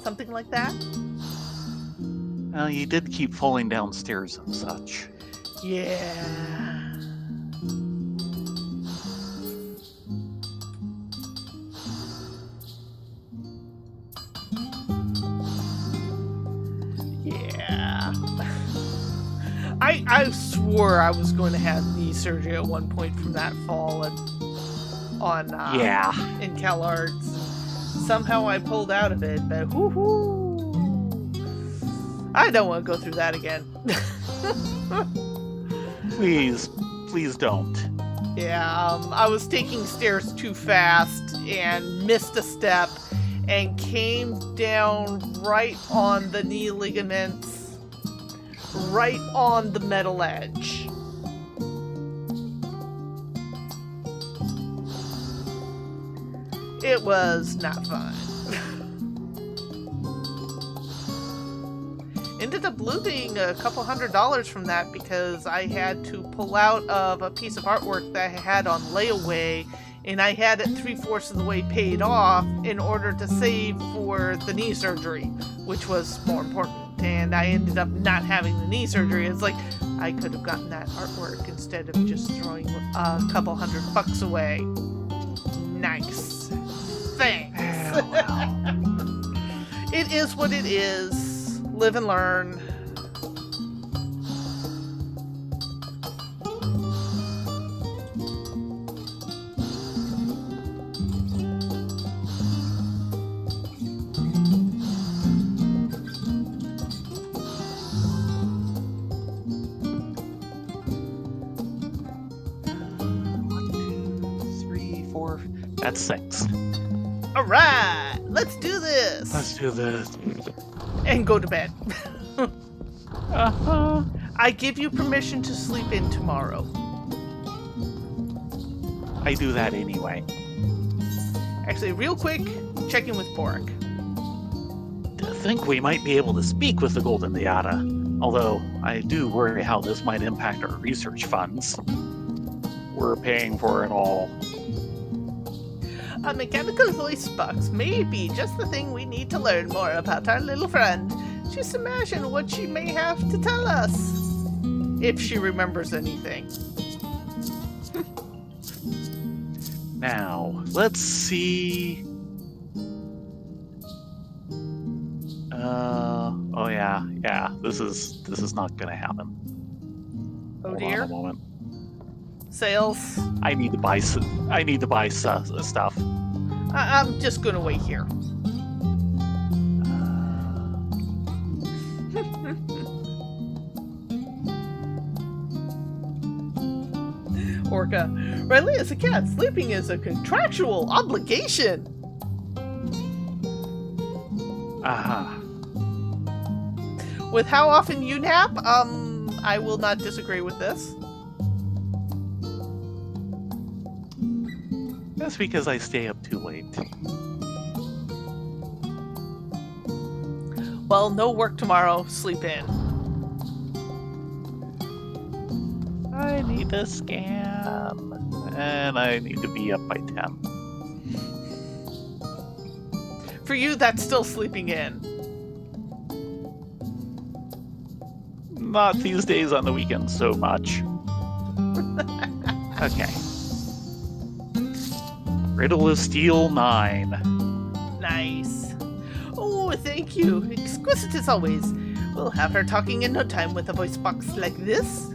Something like that. Well, you did keep falling downstairs and such. Yeah. I swore I was going to have knee surgery at one point from that fall in CalArts. Somehow I pulled out of it, but I don't want to go through that again. Please don't. Yeah, I was taking stairs too fast and missed a step and came down right on the knee ligaments. Right on the metal edge. It was not fun. Ended up losing a couple $100 from that because I had to pull out of a piece of artwork that I had on layaway, and I had it 3/4 of the way paid off in order to save for the knee surgery, which was more important. And I ended up not having the knee surgery. It's like, I could have gotten that artwork instead of just throwing a couple $100 away. Nice. Thanks. It is what it is. Live and learn. That's 6. Alright, let's do this. Let's do this. And go to bed. Uh-huh. I give you permission to sleep in tomorrow. I do that anyway. Actually, real quick, checking with Bork. I think we might be able to speak with the Golden Diada, although I do worry how this might impact our research funds. We're paying for it all. A mechanical voice box may be just the thing we need to learn more about our little friend. Just imagine what she may have to tell us. If she remembers anything. Now, let's see. Oh yeah. This is not gonna happen. Oh Hold dear. on a moment. Sales. I need to buy stuff. I'm just gonna wait here. Orca. Riley is a cat. Sleeping is a contractual obligation. Aha. With how often you nap, I will not disagree with this. That's because I stay up too late. Well, no work tomorrow. Sleep in. I need to scan, and I need to be up by 10. For you, that's still sleeping in. Not these days on the weekends so much. Okay. Riddle of Steel 9. Nice. Oh, thank you. Exquisite as always. We'll have her talking in no time with a voice box like this.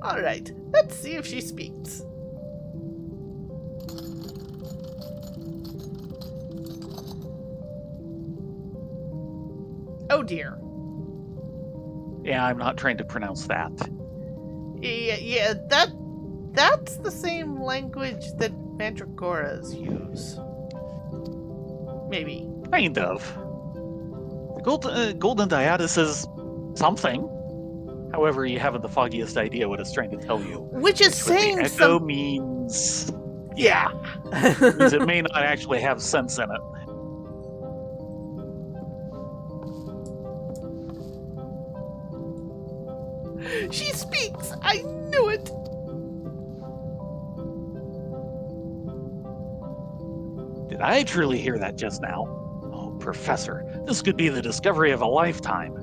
Alright, let's see if she speaks. Oh dear. Yeah, I'm not trying to pronounce that. Yeah, that's the same language that mandragoras use. Maybe. Kind of. The golden dyadis is something. However, you haven't the foggiest idea what it's trying to tell you. Which is saying echo means... Yeah. Means it may not actually have sense in it. She speaks! I knew it! Did I truly hear that just now? Oh, Professor, this could be the discovery of a lifetime.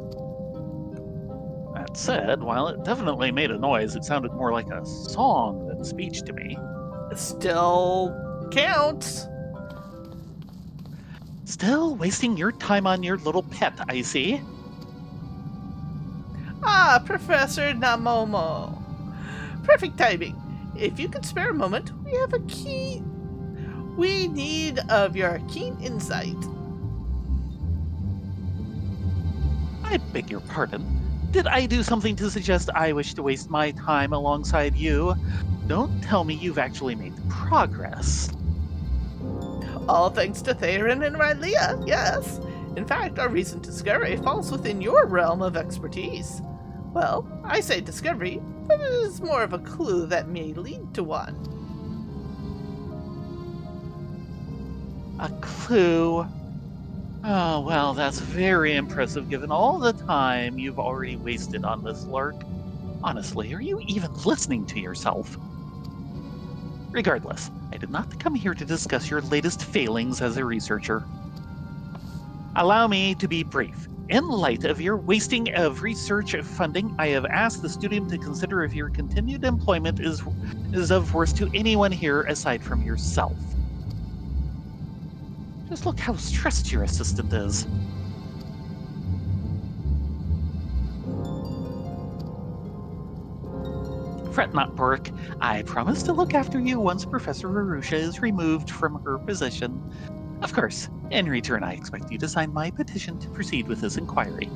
That said, while it definitely made a noise, it sounded more like a song than speech to me. Still counts. Still wasting your time on your little pet, I see. Ah, Professor Namomo. Perfect timing. If you could spare a moment, we need of your keen insight. I beg your pardon. Did I do something to suggest I wish to waste my time alongside you? Don't tell me you've actually made progress. All thanks to Theron and Rylea, yes. In fact, our recent discovery falls within your realm of expertise. Well, I say discovery, but it is more of a clue that may lead to one. A clue? Oh, well, that's very impressive given all the time you've already wasted on this lark. Honestly, are you even listening to yourself? Regardless, I did not come here to discuss your latest failings as a researcher. Allow me to be brief. In light of your wasting of research funding, I have asked the Studium to consider if your continued employment is of worth to anyone here aside from yourself. Just look how stressed your assistant is. Fret not, Burke. I promise to look after you once Professor Arusha is removed from her position. Of course, in return I expect you to sign my petition to proceed with this inquiry.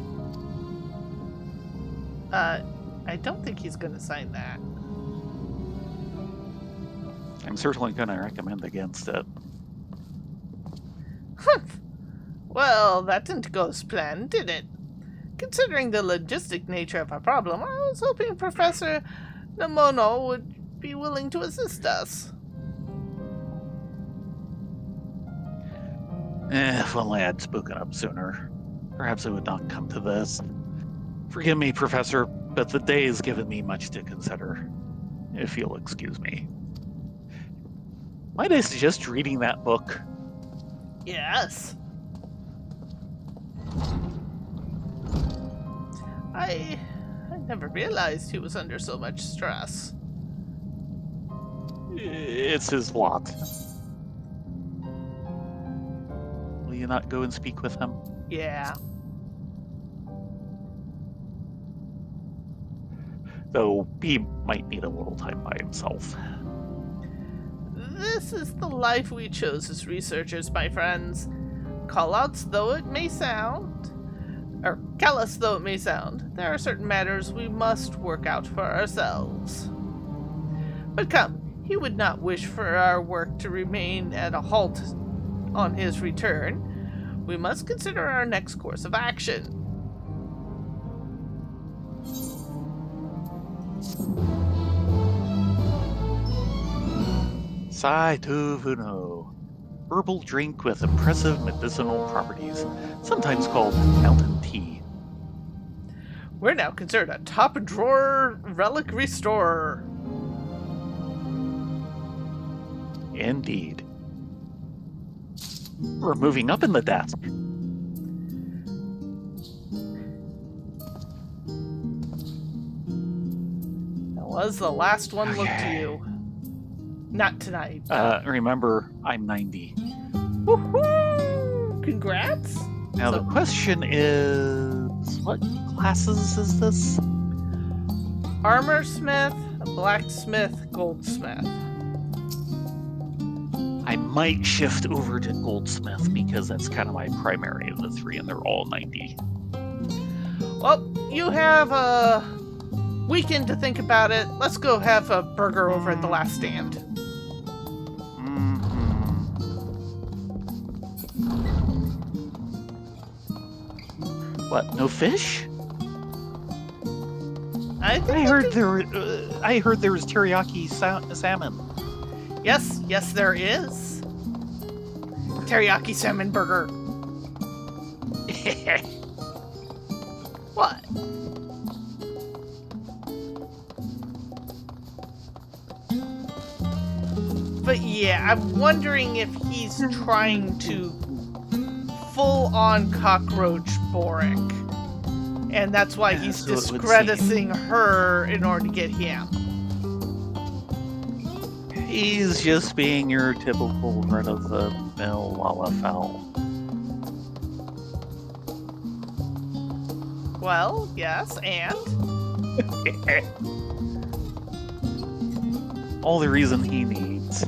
I don't think he's going to sign that. I'm certainly going to recommend against it. Well, that didn't go as planned, did it? Considering the logistic nature of our problem, I was hoping Professor Namono would be willing to assist us. If only I'd spoken up sooner. Perhaps it would not come to this. Forgive me, Professor, but the day has given me much to consider. If you'll excuse me. Might I suggest reading that book? Yes. I never realized he was under so much stress. It's his lot. Will you not go and speak with him? Yeah. Though he might need a little time by himself. This is the life we chose as researchers, my friends. Callouts though it may sound, or callous though it may sound, there are certain matters we must work out for ourselves. But come, he would not wish for our work to remain at a halt on his return. We must consider our next course of action. Saituvuno. Herbal drink with impressive medicinal properties, sometimes called mountain tea. We're now considered a top drawer relic restorer. Indeed. We're moving up in the desk. That was the last one look to you. Not tonight. Remember, I'm 90. Woohoo! Congrats! Now the question is, what classes is this? Armor smith, blacksmith, goldsmith. I might shift over to goldsmith because that's kind of my primary of the three, and they're all 90. Well, you have a weekend to think about it. Let's go have a burger over at the last stand. What? No fish? I heard there was teriyaki salmon. Yes, there is. Teriyaki salmon burger. What? But yeah, I'm wondering if he's trying to full-on cockroach Boric. And that's why he's discrediting her in order to get him. He's just being your typical run-of-the-mill Lalafell. Well, yes, and? All the reason he needs.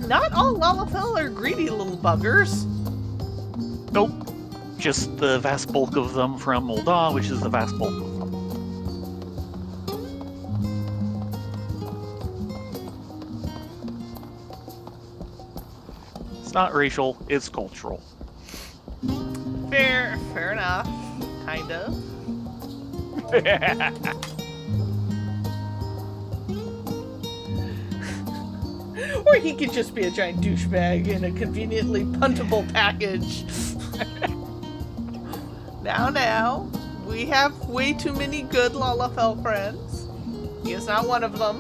Not all Lalafell are greedy little buggers. Nope. Just the vast bulk of them from Molda, which is the vast bulk of them. It's not racial, it's cultural. Fair enough. Kind of. Or he could just be a giant douchebag in a conveniently puntable package. Now, we have way too many good Lalafell friends. He is not one of them.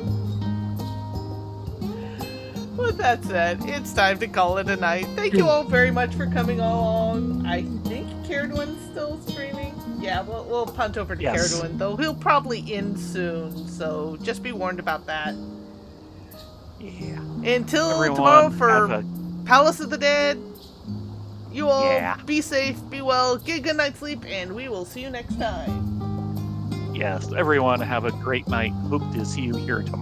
With that said, it's time to call it a night. Thank you all very much for coming along. I think Caradwin's still streaming. Yeah, we'll punt over to Caradwin, though he'll probably end soon, so just be warned about that. Yeah. Until tomorrow for Palace of the Dead, you all be safe, be well, get a good night's sleep, and we will see you next time. Yes, everyone have a great night. Hope to see you here tomorrow.